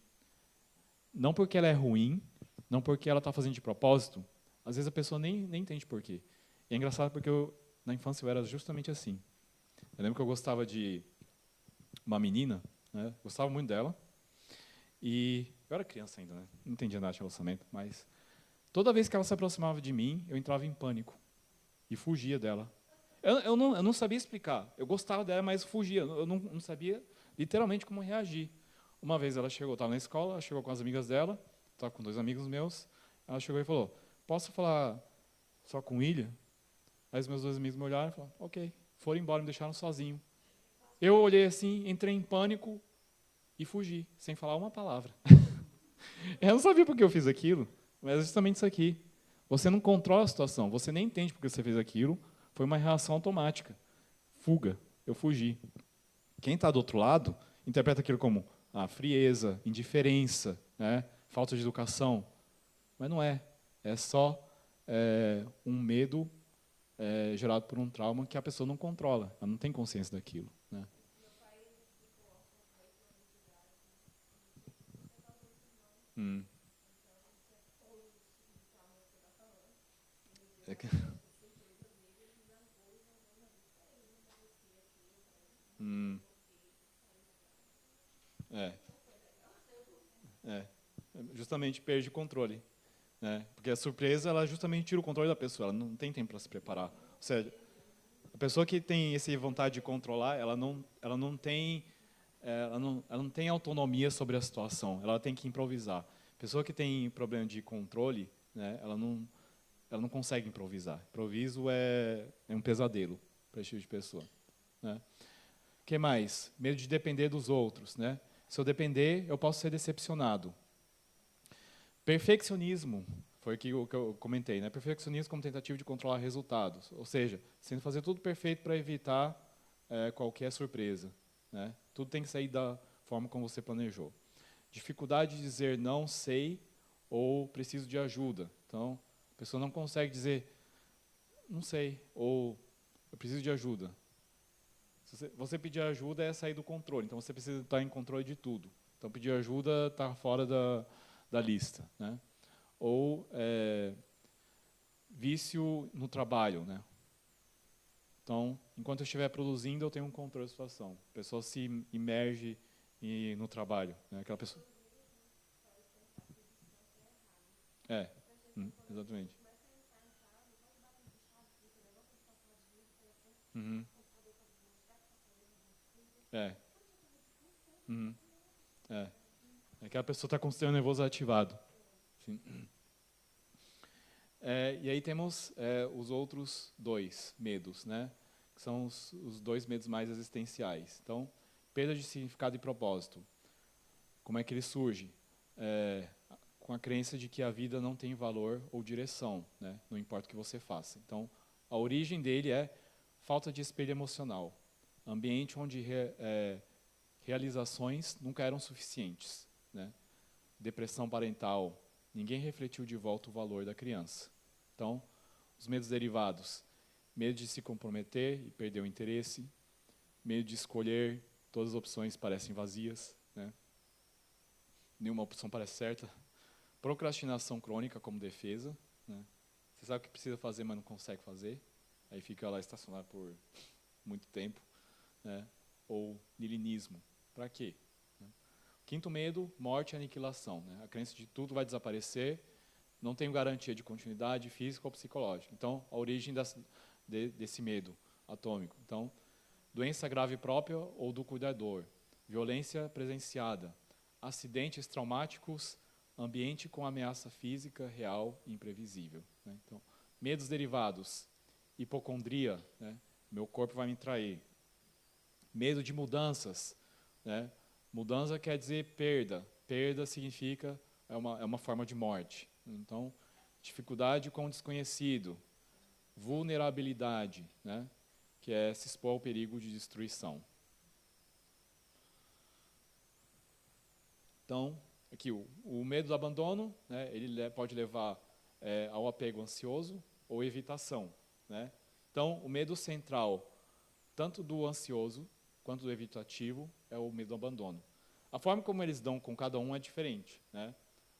Não porque ela é ruim, não porque ela está fazendo de propósito. Às vezes a pessoa nem entende por quê. E é engraçado porque na infância eu era justamente assim. Eu lembro que eu gostava de uma menina, né? Gostava muito dela. E eu era criança ainda, né? Não entendia nada de relacionamento, mas toda vez que ela se aproximava de mim, eu entrava em pânico e fugia dela. Eu não sabia explicar. Eu gostava dela, mas fugia. Eu não sabia literalmente como reagir. Uma vez ela chegou, estava na escola, ela chegou com as amigas dela, estava com 2 amigos meus, ela chegou e falou, posso falar só com o William? Aí os meus 2 amigos me olharam e falaram, ok. Foram embora, me deixaram sozinho. Eu olhei assim, entrei em pânico e fugi, sem falar uma palavra. Eu não sabia por que eu fiz aquilo, mas é justamente isso aqui. Você não controla a situação, você nem entende por que você fez aquilo, foi uma reação automática. Fuga, eu fugi. Quem está do outro lado interpreta aquilo como frieza, indiferença, né, falta de educação. Mas não é. É só um medo gerado por um trauma que a pessoa não controla, ela não tem consciência daquilo. Né? É. É. Justamente perde o controle. Né? Porque a surpresa, ela justamente tira o controle da pessoa, ela não tem tempo para se preparar. Ou seja, a pessoa que tem essa vontade de controlar, ela não tem autonomia sobre a situação, ela tem que improvisar. A pessoa que tem problema de controle, né, ela não consegue improvisar. Improviso é um pesadelo para esse tipo de pessoa. Né? O que mais? Medo de depender dos outros. Né? Se eu depender, eu posso ser decepcionado. Perfeccionismo, foi o que eu comentei. Né? Perfeccionismo como tentativa de controlar resultados. Ou seja, sendo fazer tudo perfeito para evitar qualquer surpresa. Né? Tudo tem que sair da forma como você planejou. Dificuldade de dizer não sei ou preciso de ajuda. Então, a pessoa não consegue dizer não sei ou eu preciso de ajuda. Se você pedir ajuda é sair do controle. Então, você precisa estar em controle de tudo. Então, pedir ajuda está fora da lista. Né? Ou vício no trabalho. Né? Então, enquanto eu estiver produzindo, eu tenho um controle da situação. A pessoa se imerge no trabalho. Né? Aquela pessoa... exatamente. Uhum. Uhum. É que a pessoa está com o sistema nervoso ativado. Sim. E aí temos os outros 2 medos, né? Que são os 2 medos mais existenciais. Então, perda de significado e propósito. Como é que ele surge? Com a crença de que a vida não tem valor ou direção, né? Não importa o que você faça. Então, a origem dele é falta de espelho emocional. Ambiente onde realizações nunca eram suficientes. Né? Depressão parental, ninguém refletiu de volta o valor da criança. Então, os medos derivados: medo de se comprometer e perder o interesse, medo de escolher, todas as opções parecem vazias, né? Nenhuma opção parece certa. Procrastinação crônica como defesa, né? Você sabe o que precisa fazer, mas não consegue fazer, aí fica lá estacionado por muito tempo, né? Ou nilinismo. Para quê? Quinto medo, morte e aniquilação, né? A crença de que tudo vai desaparecer, não tenho garantia de continuidade física ou psicológica. Então, a origem desse medo atômico. Então, doença grave própria ou do cuidador, violência presenciada, acidentes traumáticos, ambiente com ameaça física, real e imprevisível, né? Então, medos derivados, hipocondria, né? Meu corpo vai me trair. Medo de mudanças, né? Mudança quer dizer perda. Perda significa, é uma forma de morte. Então, dificuldade com o desconhecido. Vulnerabilidade, né? Que é se expor ao perigo de destruição. Então, aqui o medo do abandono, né? Ele pode levar ao apego ansioso ou evitação, né? Então, o medo central, tanto do ansioso quanto do evitativo, é o medo do abandono. A forma como eles dão com cada um é diferente, né?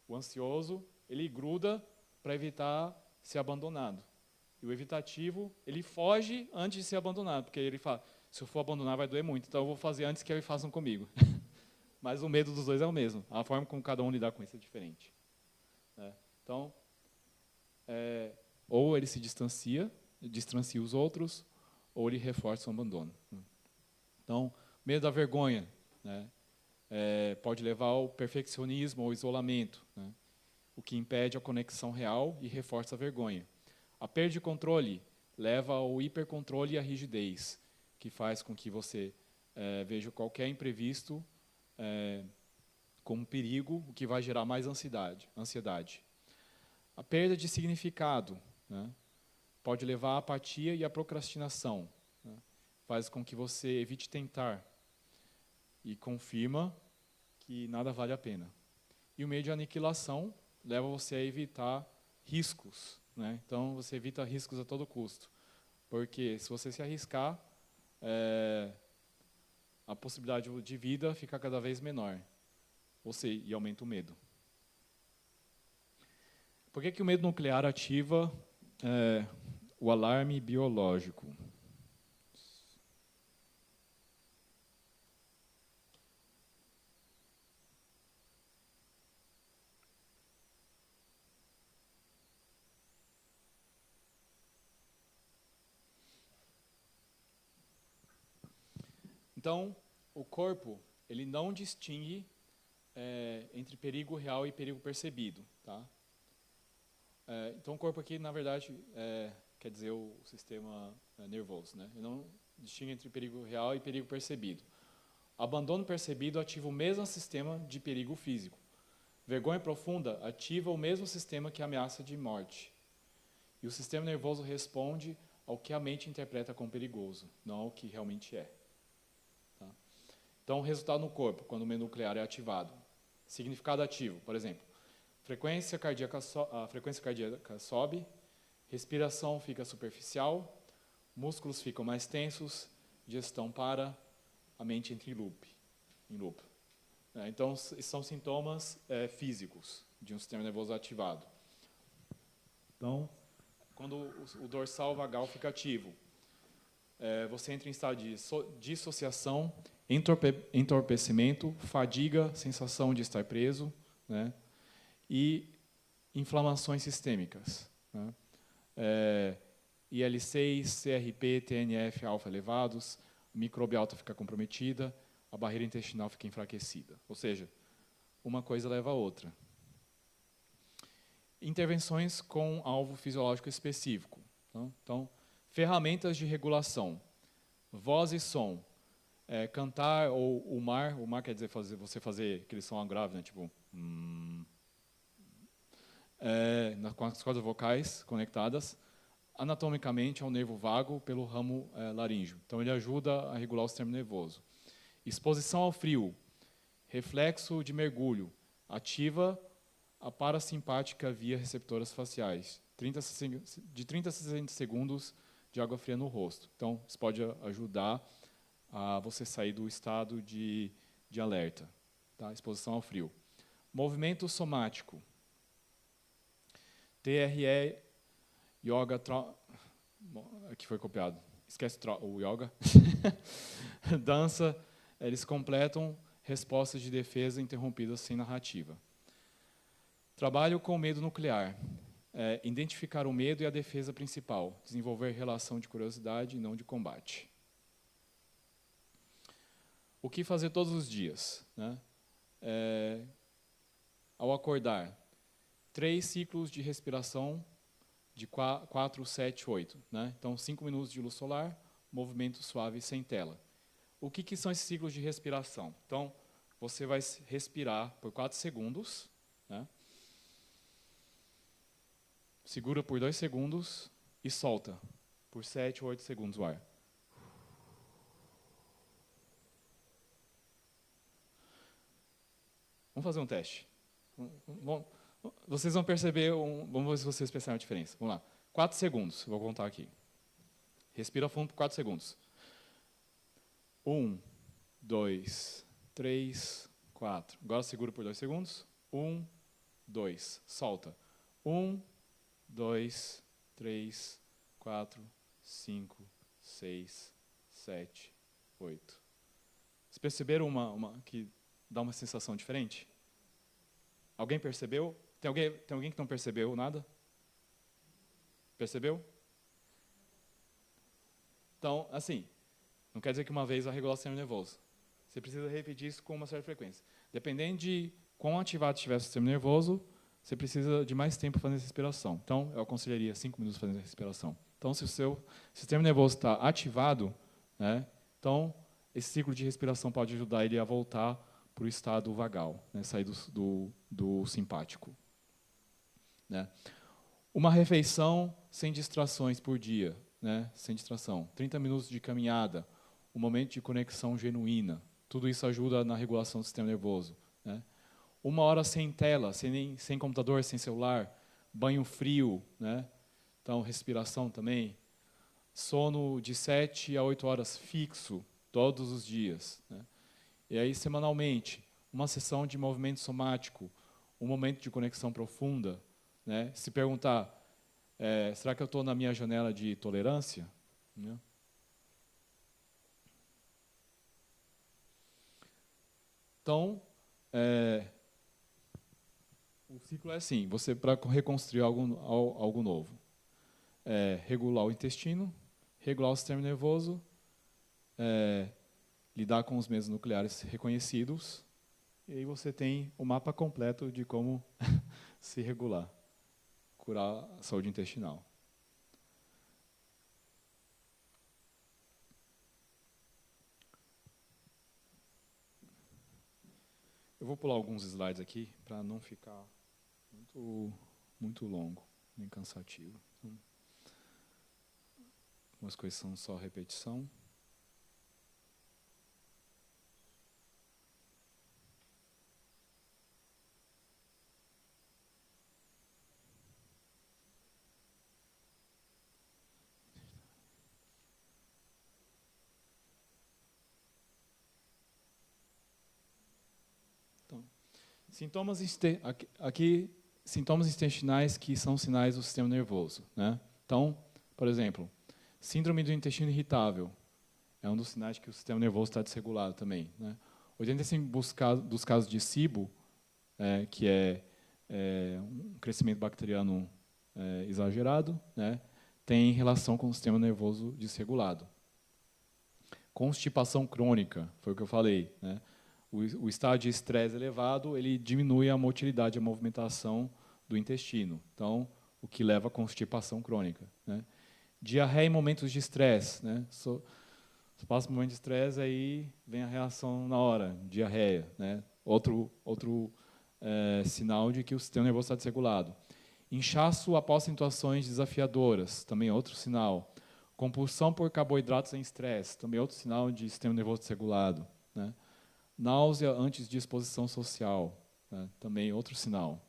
O ansioso, ele gruda para evitar ser abandonado. E o evitativo, ele foge antes de ser abandonado, porque ele fala, se eu for abandonar vai doer muito, então eu vou fazer antes que eles façam comigo. Mas o medo dos dois é o mesmo. A forma como cada um lidar com isso é diferente, né? Então, ou ele se distancia os outros, ou ele reforça o abandono. Então, medo da vergonha, né? Pode levar ao perfeccionismo ou isolamento, né? O que impede a conexão real e reforça a vergonha. A perda de controle leva ao hipercontrole e à rigidez, que faz com que você veja qualquer imprevisto como perigo, o que vai gerar mais ansiedade. A perda de significado, né? Pode levar à apatia e à procrastinação, né? Faz com que você evite tentar e confirma que nada vale a pena. E o medo de aniquilação leva você a evitar riscos, né? Então, você evita riscos a todo custo, porque se você se arriscar, a possibilidade de vida fica cada vez menor, e aumenta o medo. Por que o medo nuclear ativa o alarme biológico? Então, o corpo, ele não distingue entre perigo real e perigo percebido, tá? Então, o corpo aqui, na verdade, quer dizer o sistema nervoso, né? Ele não distingue entre perigo real e perigo percebido. Abandono percebido ativa o mesmo sistema de perigo físico. Vergonha profunda ativa o mesmo sistema que ameaça de morte. E o sistema nervoso responde ao que a mente interpreta como perigoso, não ao que realmente é. Tá? Então, o resultado no corpo, quando o medo nuclear é ativado. Significado ativo, por exemplo, a frequência cardíaca sobe, respiração fica superficial, músculos ficam mais tensos, digestão para, a mente entra em loop. Então, são sintomas físicos de um sistema nervoso ativado. Então, quando o dorsal vagal fica ativo, você entra em estado de dissociação, entorpecimento, fadiga, sensação de estar preso, né? E inflamações sistêmicas, né? IL-6, CRP, TNF alfa elevados, a microbiota fica comprometida, a barreira intestinal fica enfraquecida. Ou seja, uma coisa leva a outra. Intervenções com alvo fisiológico específico. Então, ferramentas de regulação. Voz e som. Cantar ou o mar quer dizer você fazer aquele som grave, né? Tipo... com as cordas vocais conectadas anatomicamente ao nervo vago pelo ramo laríngeo. Então, ele ajuda a regular o sistema nervoso. Exposição ao frio, reflexo de mergulho, ativa a parasimpática via receptoras faciais, de 30 a 60 segundos de água fria no rosto. Então, isso pode ajudar a você sair do estado de alerta, tá? Exposição ao frio. Movimento somático. TRE, yoga, aqui foi copiado, esquece o yoga. Dança, eles completam respostas de defesa interrompidas sem narrativa. Trabalho com medo nuclear. Identificar o medo e a defesa principal. Desenvolver relação de curiosidade e não de combate. O que fazer todos os dias? Né? Ao acordar, 3 ciclos de respiração de 4, 7, 8. Né? Então, 5 minutos de luz solar, movimento suave sem tela. O que são esses ciclos de respiração? Então, você vai respirar por 4 segundos, né? Segura por 2 segundos e solta por 7 ou 8 segundos o ar. Vamos fazer um teste. Vocês vão perceber, vamos ver se vocês percebem a diferença. Vamos lá. 4 segundos, vou contar aqui. Respira fundo por 4 segundos. 1, 2, 3, 4. Agora segura por 2 segundos. 1, 2, solta. 1, 2, 3, 4, 5, 6, 7, 8. Vocês perceberam que dá uma sensação diferente? Alguém percebeu? Tem alguém que não percebeu nada? Percebeu? Então, assim, não quer dizer que uma vez vai regular o sistema nervoso. Você precisa repetir isso com uma certa frequência. Dependendo de quão ativado estiver o sistema nervoso, você precisa de mais tempo fazendo essa respiração. Então, eu aconselharia 5 minutos fazendo a respiração. Então, se o seu sistema nervoso está ativado, né, então, esse ciclo de respiração pode ajudar ele a voltar para o estado vagal, né, sair do simpático. Né. Uma refeição sem distrações por dia, né, sem distração. 30 minutos de caminhada, um momento de conexão genuína. Tudo isso ajuda na regulação do sistema nervoso. Né. 1 hora sem tela, sem computador, sem celular, banho frio, né? Então, respiração também. Sono de 7 a 8 horas fixo, todos os dias. Né? E aí, semanalmente, uma sessão de movimento somático, um momento de conexão profunda. Né? Se perguntar, será que eu estou na minha janela de tolerância? Né? Então, o ciclo é assim, você para reconstruir algo novo, regular o intestino, regular o sistema nervoso, lidar com os medos nucleares reconhecidos, e aí você tem o mapa completo de como se regular, curar a saúde intestinal. Eu vou pular alguns slides aqui para não ficar muito longo, nem cansativo. Então, algumas coisas são só repetição. Então, sintomas intestinais que são sinais do sistema nervoso. Né? Então, por exemplo, síndrome do intestino irritável é um dos sinais de que o sistema nervoso está desregulado também. Né? 85% dos casos de SIBO, que é um crescimento bacteriano exagerado, né, tem relação com o sistema nervoso desregulado. Constipação crônica, foi o que eu falei. Né? O estado de estresse elevado, ele diminui a motilidade, a movimentação do intestino. Então, o que leva à constipação crônica. Né? Diarreia em momentos de estresse. Né? Se passa um momento de estresse, aí vem a reação na hora, diarreia. Né? Outro sinal de que o sistema nervoso está desregulado. Inchaço após situações desafiadoras, também outro sinal. Compulsão por carboidratos em estresse, também outro sinal de sistema nervoso desregulado. Né? Náusea antes de exposição social, né? Também outro sinal.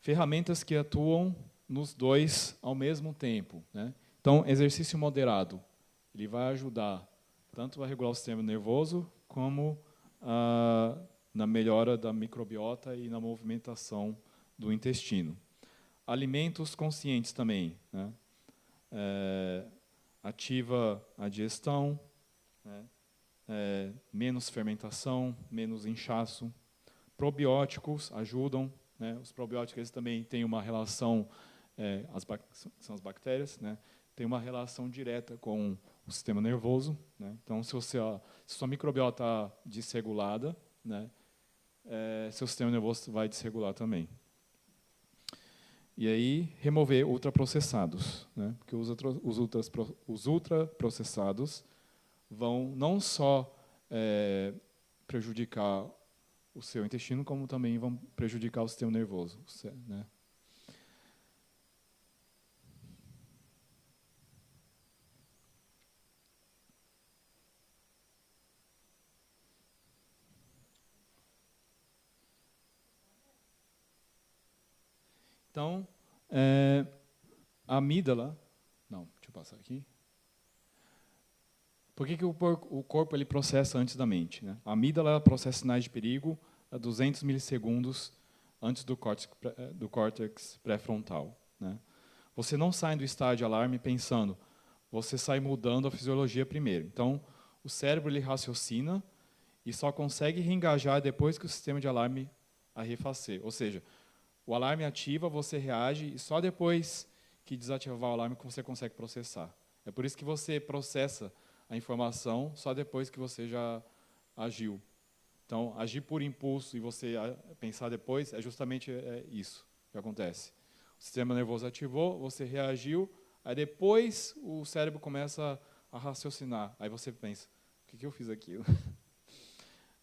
ferramentas que atuam nos dois ao mesmo tempo, né? Então, exercício moderado, ele vai ajudar tanto a regular o sistema nervoso, como na melhora da microbiota e na movimentação do intestino. Alimentos conscientes também, né? Ativa a digestão, né? Menos fermentação, menos inchaço. Probióticos ajudam, né? Os probióticos eles também têm uma relação, são as bactérias, né? Tem uma relação direta com o sistema nervoso, né? Então, se sua microbiota está desregulada, né? Seu sistema nervoso vai desregular também. E aí, remover ultraprocessados, né? Porque os ultraprocessados vão não só prejudicar o seu intestino, como também vão prejudicar o sistema nervoso, né? Então, a amígdala... Não, deixa eu passar aqui. Por que o corpo ele processa antes da mente, né? A amígdala processa sinais de perigo a 200 milissegundos antes do córtex pré-frontal, né? Você não sai do estado de alarme pensando, você sai mudando a fisiologia primeiro. Então, o cérebro ele raciocina e só consegue reengajar depois que o sistema de alarme arrefecer. Ou seja, o alarme ativa, você reage, e só depois que desativar o alarme que você consegue processar. É por isso que você processa a informação só depois que você já agiu. Então, agir por impulso e você pensar depois é justamente isso que acontece. O sistema nervoso ativou, você reagiu, aí depois o cérebro começa a raciocinar. Aí você pensa, o que eu fiz aquilo?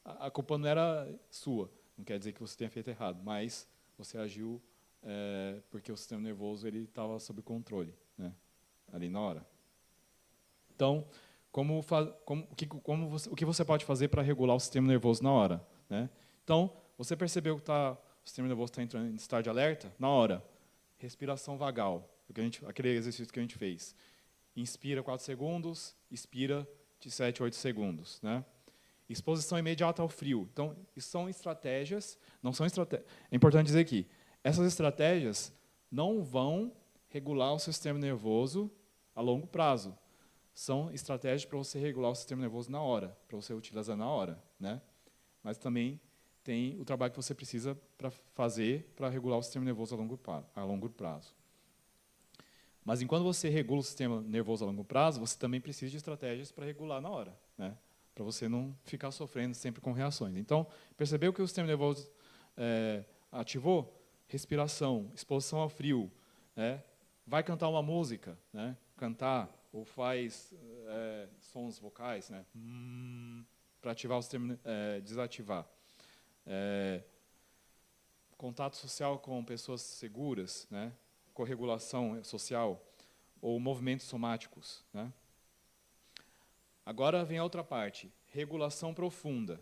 A culpa não era sua, não quer dizer que você tenha feito errado, mas você agiu porque o sistema nervoso estava sob controle, né, ali na hora. Então, o que você pode fazer para regular o sistema nervoso na hora, né? Então, você percebeu que o sistema nervoso está entrando em estado de alerta? Na hora, respiração vagal, aquele exercício que a gente fez. Inspira 4 segundos, expira de 7 a 8 segundos, né? Exposição imediata ao frio. Então, isso são estratégias, não são estratégias. É importante dizer aqui, essas estratégias não vão regular o sistema nervoso a longo prazo. São estratégias para você regular o sistema nervoso na hora, para você utilizar na hora, né? Mas também tem o trabalho que você precisa para fazer para regular o sistema nervoso a longo prazo. Mas enquanto você regula o sistema nervoso a longo prazo, você também precisa de estratégias para regular na hora, né? Para você não ficar sofrendo sempre com reações. Então, percebeu que o sistema nervoso ativou? Respiração, exposição ao frio, né? Vai cantar uma música, né? Cantar, ou faz sons vocais, né? Para ativar o sistema, desativar. Contato social com pessoas seguras, né? Corregulação social, ou movimentos somáticos, né? Agora vem a outra parte, regulação profunda.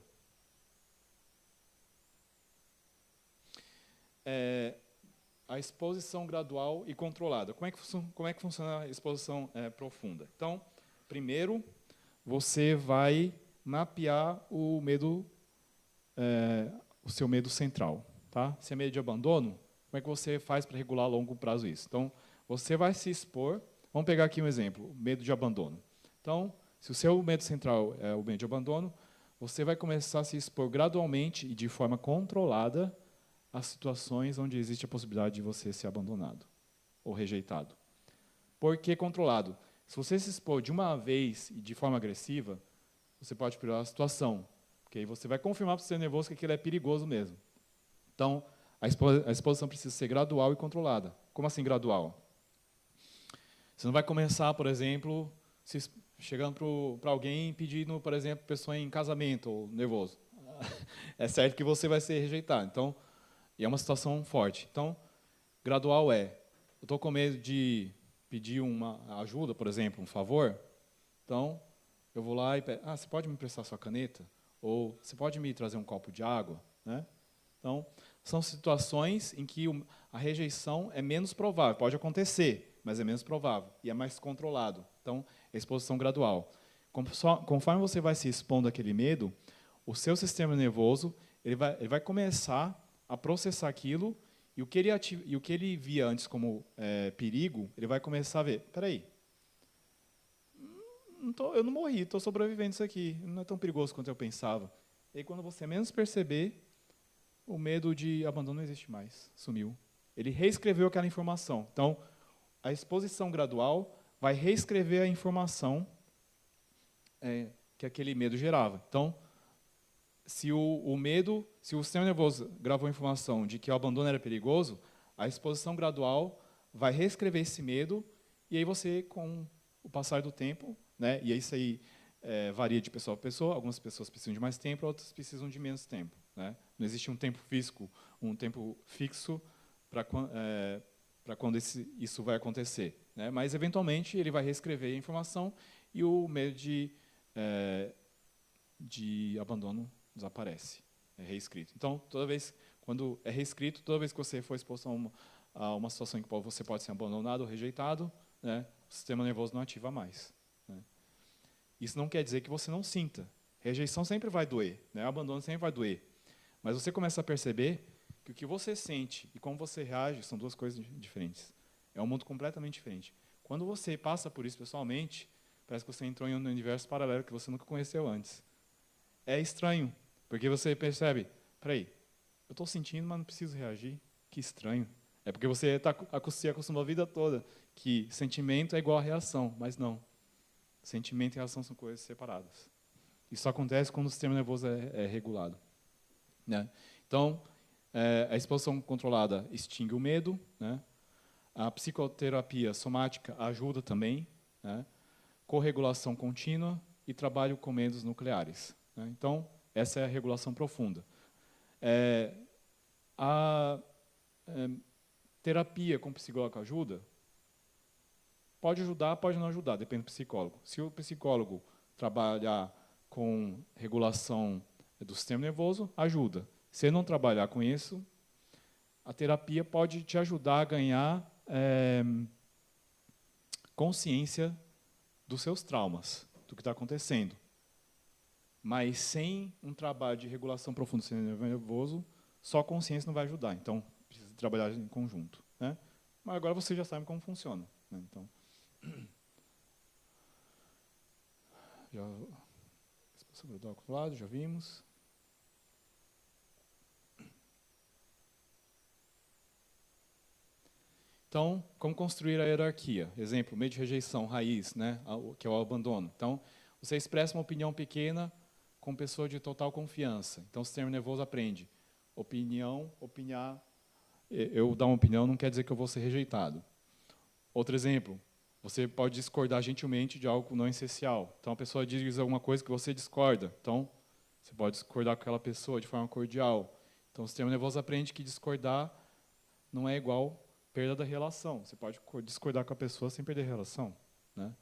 A exposição gradual e controlada. Como é que funciona a exposição profunda? Então, primeiro, você vai mapear o seu medo central. Tá? Se é medo de abandono, como é que você faz para regular a longo prazo isso? Então, você vai se expor. Vamos pegar aqui um exemplo, medo de abandono. Então, se o seu medo central é o medo de abandono, você vai começar a se expor gradualmente e de forma controlada às situações onde existe a possibilidade de você ser abandonado ou rejeitado. Por que controlado? Se você se expor de uma vez e de forma agressiva, você pode piorar a situação, porque aí você vai confirmar para o seu nervoso que aquilo é perigoso mesmo. Então, a exposição precisa ser gradual e controlada. Como assim gradual? Você não vai começar, por exemplo, chegando para alguém pedindo, por exemplo, pessoa em casamento ou nervoso. É certo que você vai ser rejeitado. Então, e é uma situação forte. Então, gradual eu estou com medo de pedir uma ajuda, por exemplo, um favor. Então, eu vou lá e peço, você pode me emprestar sua caneta? Ou você pode me trazer um copo de água? Né? Então, são situações em que a rejeição é menos provável. Pode acontecer, mas é menos provável e é mais controlado. Então, é exposição gradual. Conforme você vai se expondo àquele medo, o seu sistema nervoso ele vai começar a processar aquilo e o que ele via antes como perigo, ele vai começar a ver, espera aí, eu não morri, estou sobrevivendo isso aqui, não é tão perigoso quanto eu pensava. E aí, quando você menos perceber, o medo de abandono não existe mais, sumiu. Ele reescreveu aquela informação. Então, a exposição gradual vai reescrever a informação que aquele medo gerava. Então, se o sistema nervoso gravou a informação de que o abandono era perigoso, a exposição gradual vai reescrever esse medo, e aí você, com o passar do tempo, né, e isso aí varia de pessoa para pessoa, algumas pessoas precisam de mais tempo, outras precisam de menos tempo. Né? Não existe um tempo fixo para quando isso vai acontecer. Né? Mas, eventualmente, ele vai reescrever a informação e o medo de abandono desaparece, é reescrito. Então, quando é reescrito, toda vez que você for exposto a uma situação em que você pode ser abandonado ou rejeitado, né, o sistema nervoso não ativa mais. Né? Isso não quer dizer que você não sinta. Rejeição sempre vai doer, né? Abandono sempre vai doer. Mas você começa a perceber que o que você sente e como você reage são duas coisas diferentes. É um mundo completamente diferente. Quando você passa por isso pessoalmente, parece que você entrou em um universo paralelo que você nunca conheceu antes. É estranho, porque você percebe, peraí, eu estou sentindo, mas não preciso reagir. Que estranho. É porque você se acostumou a vida toda que sentimento é igual a reação, mas não. Sentimento e reação são coisas separadas. Isso acontece quando o sistema nervoso é regulado. Né? Então, a exposição controlada extingue o medo. Né? A psicoterapia somática ajuda também. Né? Corregulação contínua e trabalho com medos nucleares. Né? Então, essa é a regulação profunda. A terapia com psicólogo ajuda? Pode ajudar, pode não ajudar, depende do psicólogo. Se o psicólogo trabalhar com regulação do sistema nervoso, ajuda. Se ele não trabalhar com isso, a terapia pode te ajudar a ganhar consciência dos seus traumas, do que está acontecendo. Mas sem um trabalho de regulação profunda do sistema nervoso, só a consciência não vai ajudar. Então, precisa trabalhar em conjunto. Né? Mas agora você já sabe como funciona. Né? Então, sobre o documentado, já vimos. Então, como construir a hierarquia? Exemplo, meio de rejeição, raiz, né, que é o abandono. Então, você expressa uma opinião pequena com pessoa de total confiança. Então, o sistema nervoso aprende. Opinar, eu dar uma opinião não quer dizer que eu vou ser rejeitado. Outro exemplo, você pode discordar gentilmente de algo não essencial. Então, a pessoa diz alguma coisa que você discorda. Então, você pode discordar com aquela pessoa de forma cordial. Então, o sistema nervoso aprende que discordar não é igual perda da relação. Você pode discordar com a pessoa sem perder a relação. Né?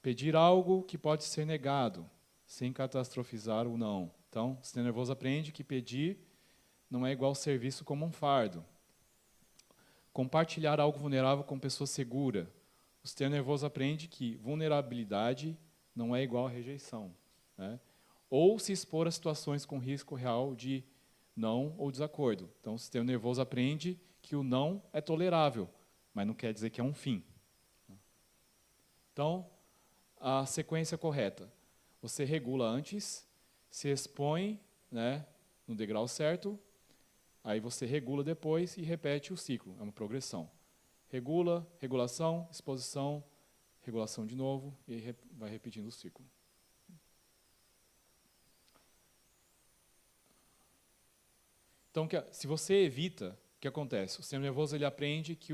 Pedir algo que pode ser negado, sem catastrofizar o não. Então, o sistema nervoso aprende que pedir não é igual serviço como um fardo. Compartilhar algo vulnerável com pessoa segura. O sistema nervoso aprende que vulnerabilidade não é igual a rejeição. Né? Ou se expor a situações com risco real de não ou desacordo. Então, o sistema nervoso aprende que o não é tolerável, mas não quer dizer que é um fim. Então, a sequência correta. Você regula antes, se expõe, né, no degrau certo, aí você regula depois e repete o ciclo, é uma progressão. Regula, regulação, exposição, regulação de novo e vai repetindo o ciclo. Então, se você evita, o que acontece? O sistema nervoso ele aprende que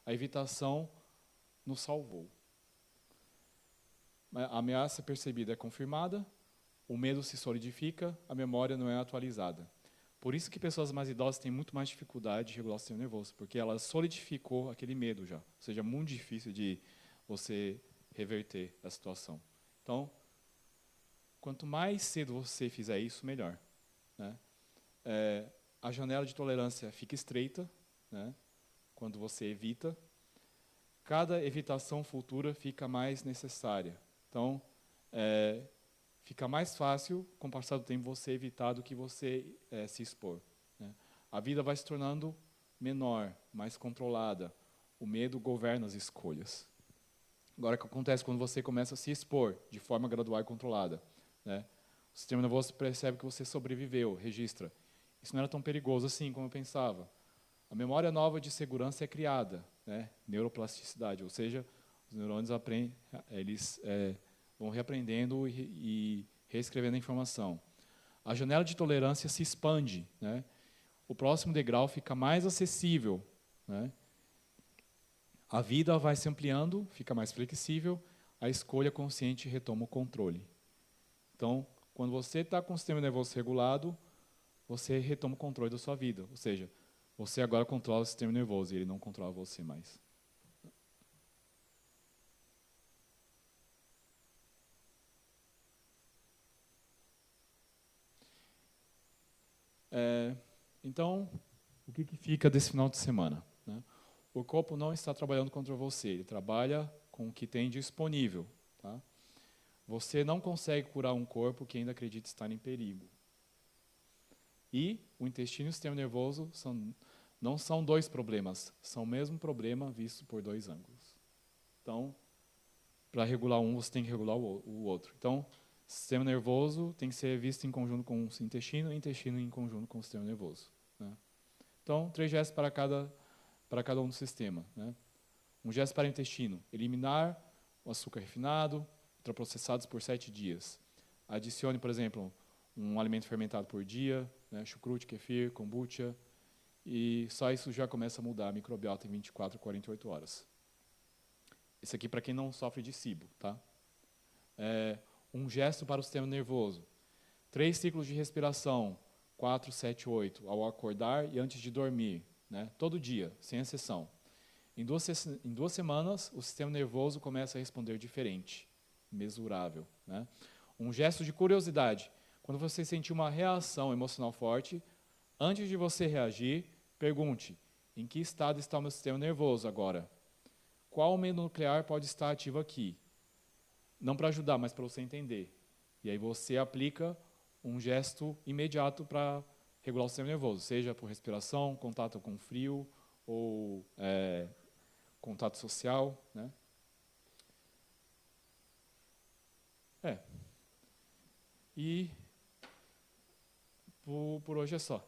a evitação nos salvou. A ameaça percebida é confirmada, o medo se solidifica, a memória não é atualizada. Por isso que pessoas mais idosas têm muito mais dificuldade de regular o sistema nervoso, porque ela solidificou aquele medo já. Ou seja, é muito difícil de você reverter a situação. Então, quanto mais cedo você fizer isso, melhor. Né? a janela de tolerância fica estreita, né, quando você evita. Cada evitação futura fica mais necessária. Então, fica mais fácil, com o passar do tempo, você evitar do que você se expor, né? A vida vai se tornando menor, mais controlada. O medo governa as escolhas. Agora, o que acontece quando você começa a se expor de forma gradual e controlada, né? O sistema nervoso percebe que você sobreviveu, registra. Isso não era tão perigoso assim como eu pensava. A memória nova de segurança é criada, né? Neuroplasticidade, ou seja, os neurônios aprendem, eles vão reaprendendo e reescrevendo a informação. A janela de tolerância se expande, né? O próximo degrau fica mais acessível, né? A vida vai se ampliando, fica mais flexível, a escolha consciente retoma o controle. Então, quando você está com o sistema nervoso regulado, você retoma o controle da sua vida, ou seja, você agora controla o sistema nervoso e ele não controla você mais. Então, o que fica desse final de semana, né? O corpo não está trabalhando contra você, ele trabalha com o que tem disponível, tá? Você não consegue curar um corpo que ainda acredita estar em perigo. E o intestino e o sistema nervoso não são dois problemas, são o mesmo problema visto por dois ângulos. Então, para regular um, você tem que regular o outro. Então, sistema nervoso tem que ser visto em conjunto com o intestino, e intestino em conjunto com o sistema nervoso, né? Então, 3 gestos para cada um do sistema, né? Um gesto para o intestino: eliminar o açúcar refinado, ultraprocessados por 7 dias. Adicione, por exemplo, um alimento fermentado por dia, né? Chucrute, kefir, kombucha, e só isso já começa a mudar a microbiota em 24 a 48 horas. Isso aqui para quem não sofre de SIBO, tá? Um gesto para o sistema nervoso: 3 ciclos de respiração, 4, 7, 8, ao acordar e antes de dormir, né? Todo dia, sem exceção. Em 2 semanas, o sistema nervoso começa a responder diferente, mesurável, né? Um gesto de curiosidade: quando você sentir uma reação emocional forte, antes de você reagir, pergunte: em que estado está o meu sistema nervoso agora? Qual medo nuclear pode estar ativo aqui? Não para ajudar, mas para você entender. E aí você aplica um gesto imediato para regular o sistema nervoso, seja por respiração, contato com frio ou contato social, né? E por hoje é só.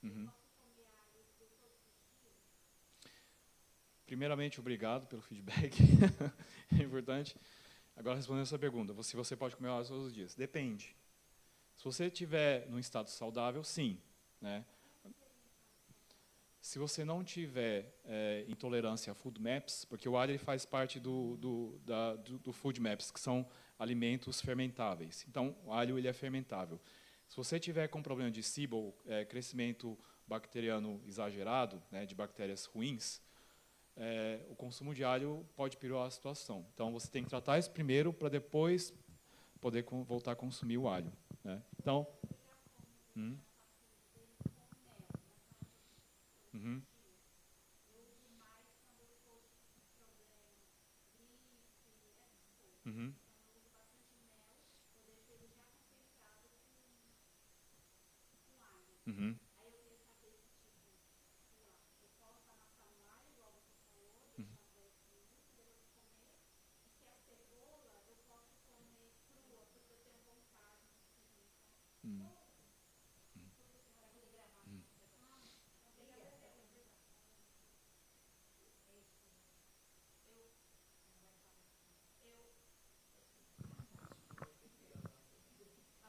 Uhum. Primeiramente, obrigado pelo feedback. É importante. Agora, respondendo a sua pergunta, se você pode comer alho todos os dias. Depende. Se você estiver num estado saudável, sim, né? Se você não tiver intolerância a food maps, porque o alho ele faz parte do food maps, que são alimentos fermentáveis. Então, o alho ele é fermentável. Se você tiver com problema de SIBO, crescimento bacteriano exagerado, né, de bactérias ruins, o consumo de alho pode piorar a situação. Então, você tem que tratar isso primeiro para depois poder voltar a consumir o alho, né? Então, uhum. Uhum. Uhum. Uhum.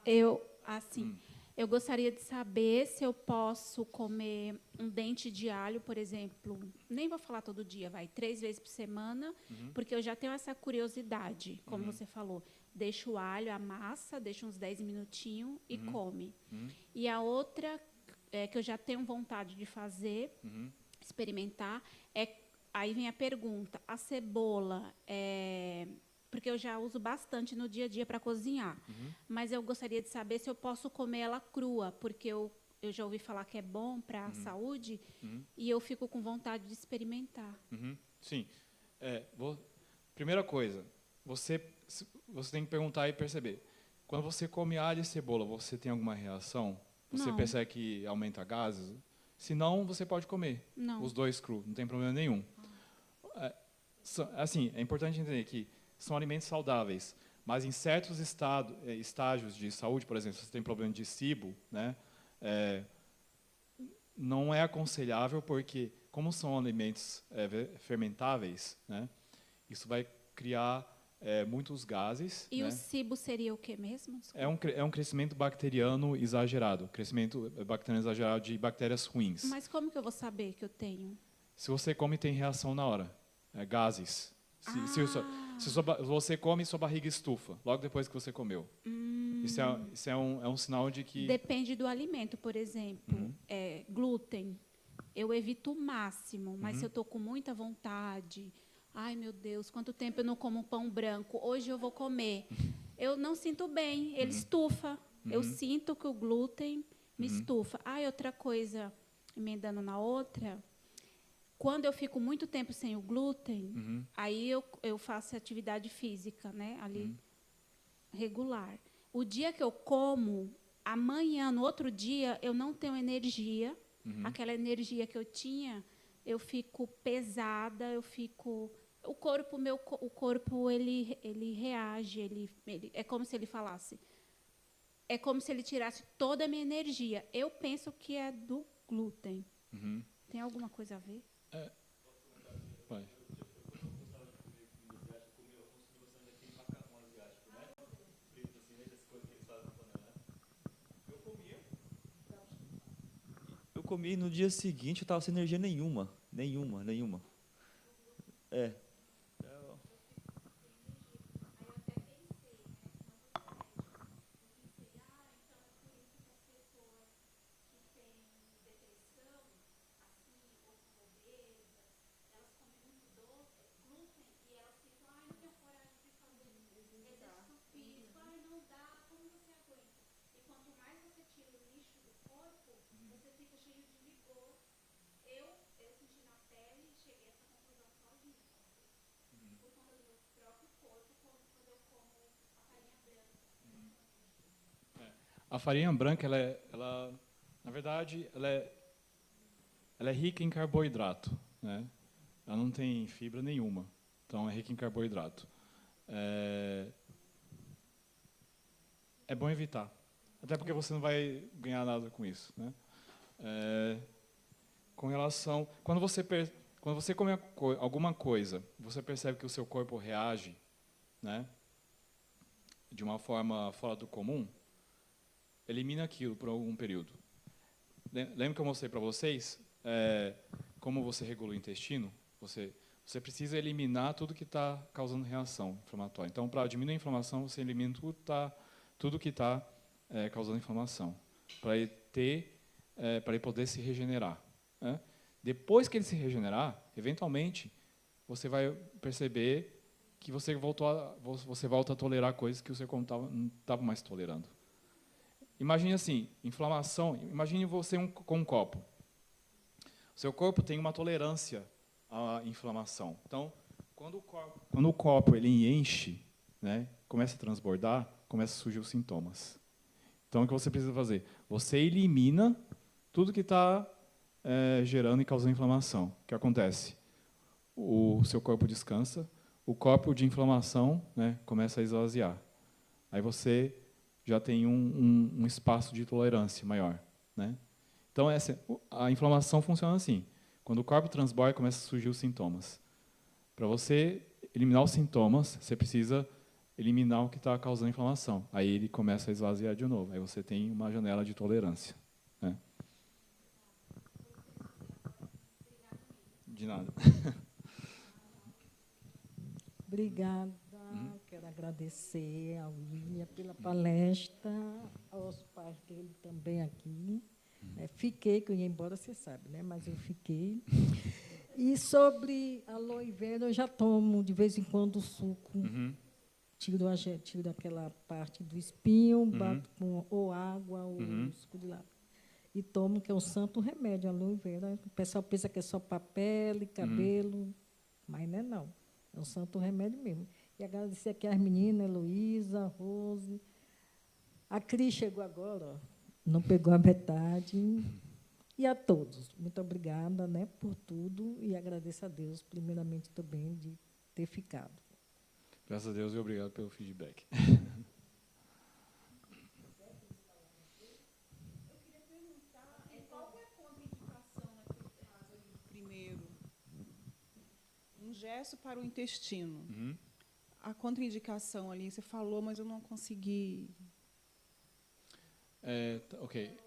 Eu, assim, Eu gostaria de saber se eu posso comer um dente de alho, por exemplo, nem vou falar todo dia, 3 vezes por semana, porque eu já tenho essa curiosidade, como você falou. Deixa o alho, amassa, deixa uns 10 minutinhos e come. E a outra que eu já tenho vontade de fazer, experimentar, aí vem a pergunta, a cebola porque eu já uso bastante no dia a dia para cozinhar. Mas eu gostaria de saber se eu posso comer ela crua, porque eu já ouvi falar que é bom para a saúde, e eu fico com vontade de experimentar. Sim. Primeira coisa, você tem que perguntar e perceber. Quando você come alho e cebola, você tem alguma reação? Você Não. percebe que aumenta gases? Se não, você pode comer Não. os dois crus, não tem problema nenhum. Assim, é importante entender que são alimentos saudáveis, mas em certos estágios de saúde, por exemplo, se você tem problema de SIBO, né, não é aconselhável, porque, como são alimentos fermentáveis, né, isso vai criar muitos gases. E né? o SIBO seria o que mesmo? É um crescimento bacteriano exagerado, crescimento bacteriano exagerado de bactérias ruins. Mas como que eu vou saber que eu tenho? Se você come, tem reação na hora. Gases. Se você come, sua barriga estufa, logo depois que você comeu. Isso é um sinal de que... Depende do alimento, por exemplo. Glúten, eu evito o máximo, mas se eu estou com muita vontade... Ai, meu Deus, quanto tempo eu não como um pão branco. Hoje eu vou comer. Eu não sinto bem, ele estufa. Eu sinto que o glúten me estufa. E outra coisa, emendando na outra, quando eu fico muito tempo sem o glúten, aí eu faço atividade física, né, ali, regular. O dia que eu como, amanhã, no outro dia, eu não tenho energia. Aquela energia que eu tinha, eu fico pesada, eu fico... O corpo ele reage, é como se ele falasse, é como se ele tirasse toda a minha energia. Eu penso que é do glúten. Tem alguma coisa a ver? Vai. Eu comi no dia seguinte, eu estava sem energia nenhuma. Nenhuma. A farinha branca, na verdade, ela é rica em carboidrato, né? Ela não tem fibra nenhuma, então é rica em carboidrato. É bom evitar, até porque você não vai ganhar nada com isso, né? Com relação, quando você come alguma coisa, você percebe que o seu corpo reage, né, de uma forma fora do comum, elimina aquilo por algum período. Lembra que eu mostrei para vocês como você regula o intestino? Você precisa eliminar tudo que está causando reação inflamatória. Então, para diminuir a inflamação, você elimina tudo que está causando inflamação, para ele poder se regenerar. Né? Depois que ele se regenerar, eventualmente, você vai perceber que você volta a tolerar coisas que o seu corpo não estava mais tolerando. Imagine assim, inflamação. Imagine você com um copo. O seu corpo tem uma tolerância à inflamação. Então, quando o copo ele enche, né, começa a transbordar, começa a surgir os sintomas. Então, o que você precisa fazer? Você elimina tudo que está gerando e causando inflamação. O que acontece? O seu corpo descansa, o copo de inflamação, né, começa a esvaziar. Aí você já tem um espaço de tolerância maior, né? Então, a inflamação funciona assim. Quando o corpo transborda, começa a surgir os sintomas. Para você eliminar os sintomas, você precisa eliminar o que está causando inflamação. Aí ele começa a esvaziar de novo. Aí você tem uma janela de tolerância, né? De nada. Obrigada. Quero agradecer ao William pela palestra, aos pais dele também aqui. Fiquei, que eu ia embora, você sabe, né? Mas eu fiquei. E sobre a aloe vera, eu já tomo, de vez em quando, o suco. Tiro aquela parte do espinho, bato com ou água ou suco de lápis. E tomo, que é um santo remédio, a aloe vera. O pessoal pensa que é só para pele, cabelo, mas não é não. É um santo remédio mesmo. E agradecer aqui às meninas, Heloísa, Rose. A Cris chegou agora, ó, não pegou a metade. E a todos. Muito obrigada, né, por tudo. E agradeço a Deus, primeiramente, também, de ter ficado. Graças a Deus e obrigado pelo feedback. Eu queria perguntar qual é a contraindicação naquele caso ali, primeiro? Um gesso para o intestino. A contraindicação ali, você falou, mas eu não consegui. Ok.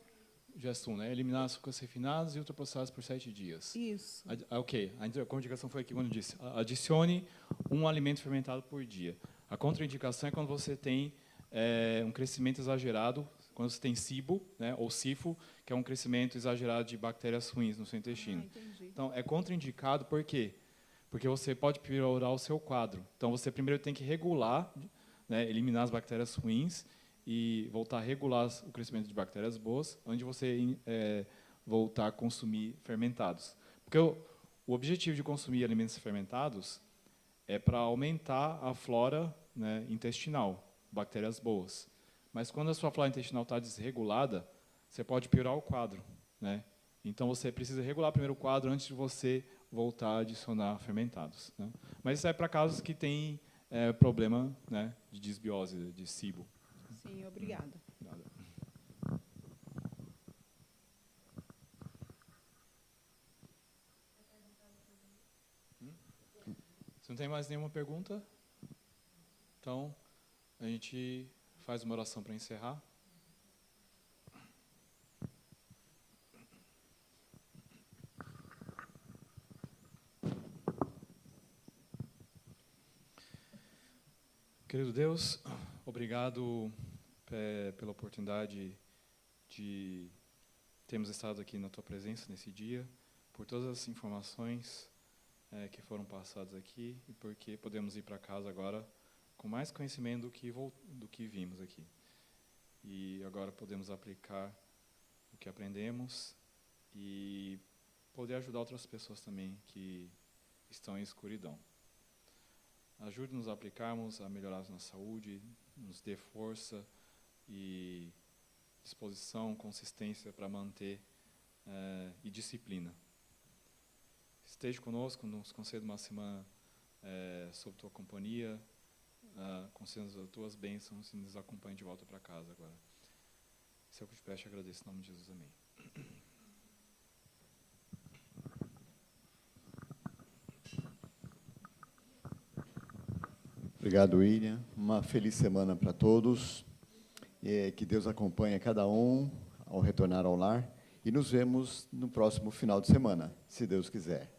Gesto 1, né? Eliminar açúcares refinados e ultraprocessados por 7 dias. Isso. Ok. A contraindicação foi aqui quando disse. Adicione um alimento fermentado por dia. A contraindicação é quando você tem um crescimento exagerado, quando você tem SIBO, né, ou SIFO, que é um crescimento exagerado de bactérias ruins no seu intestino. Entendi. Então, é contraindicado por quê? Porque você pode piorar o seu quadro. Então, você primeiro tem que regular, né, eliminar as bactérias ruins e voltar a regular o crescimento de bactérias boas, onde você voltar a consumir fermentados. Porque o objetivo de consumir alimentos fermentados é para aumentar a flora, né, intestinal, bactérias boas. Mas quando a sua flora intestinal está desregulada, você pode piorar o quadro, né? Então, você precisa regular primeiro o quadro antes de você voltar a adicionar fermentados, né? Mas isso é para casos que tem problema, né, de disbiose, de SIBO. Sim, obrigada. Nada. Se não tem mais nenhuma pergunta, então a gente faz uma oração para encerrar. Querido Deus, obrigado pela oportunidade de termos estado aqui na Tua presença nesse dia, por todas as informações que foram passadas aqui e porque podemos ir para casa agora com mais conhecimento do que vimos aqui. E agora podemos aplicar o que aprendemos e poder ajudar outras pessoas também que estão em escuridão. Ajude-nos a aplicarmos, a melhorar a nossa saúde, nos dê força e disposição, consistência para manter e disciplina. Esteja conosco, nos conceda uma semana sob Tua companhia, conceda as Tuas bênçãos e nos acompanhe de volta para casa agora. Isso é o que eu te peço e agradeço em nome de Jesus. Amém. Obrigado, William. Uma feliz semana para todos. Que Deus acompanhe cada um ao retornar ao lar. E nos vemos no próximo final de semana, se Deus quiser.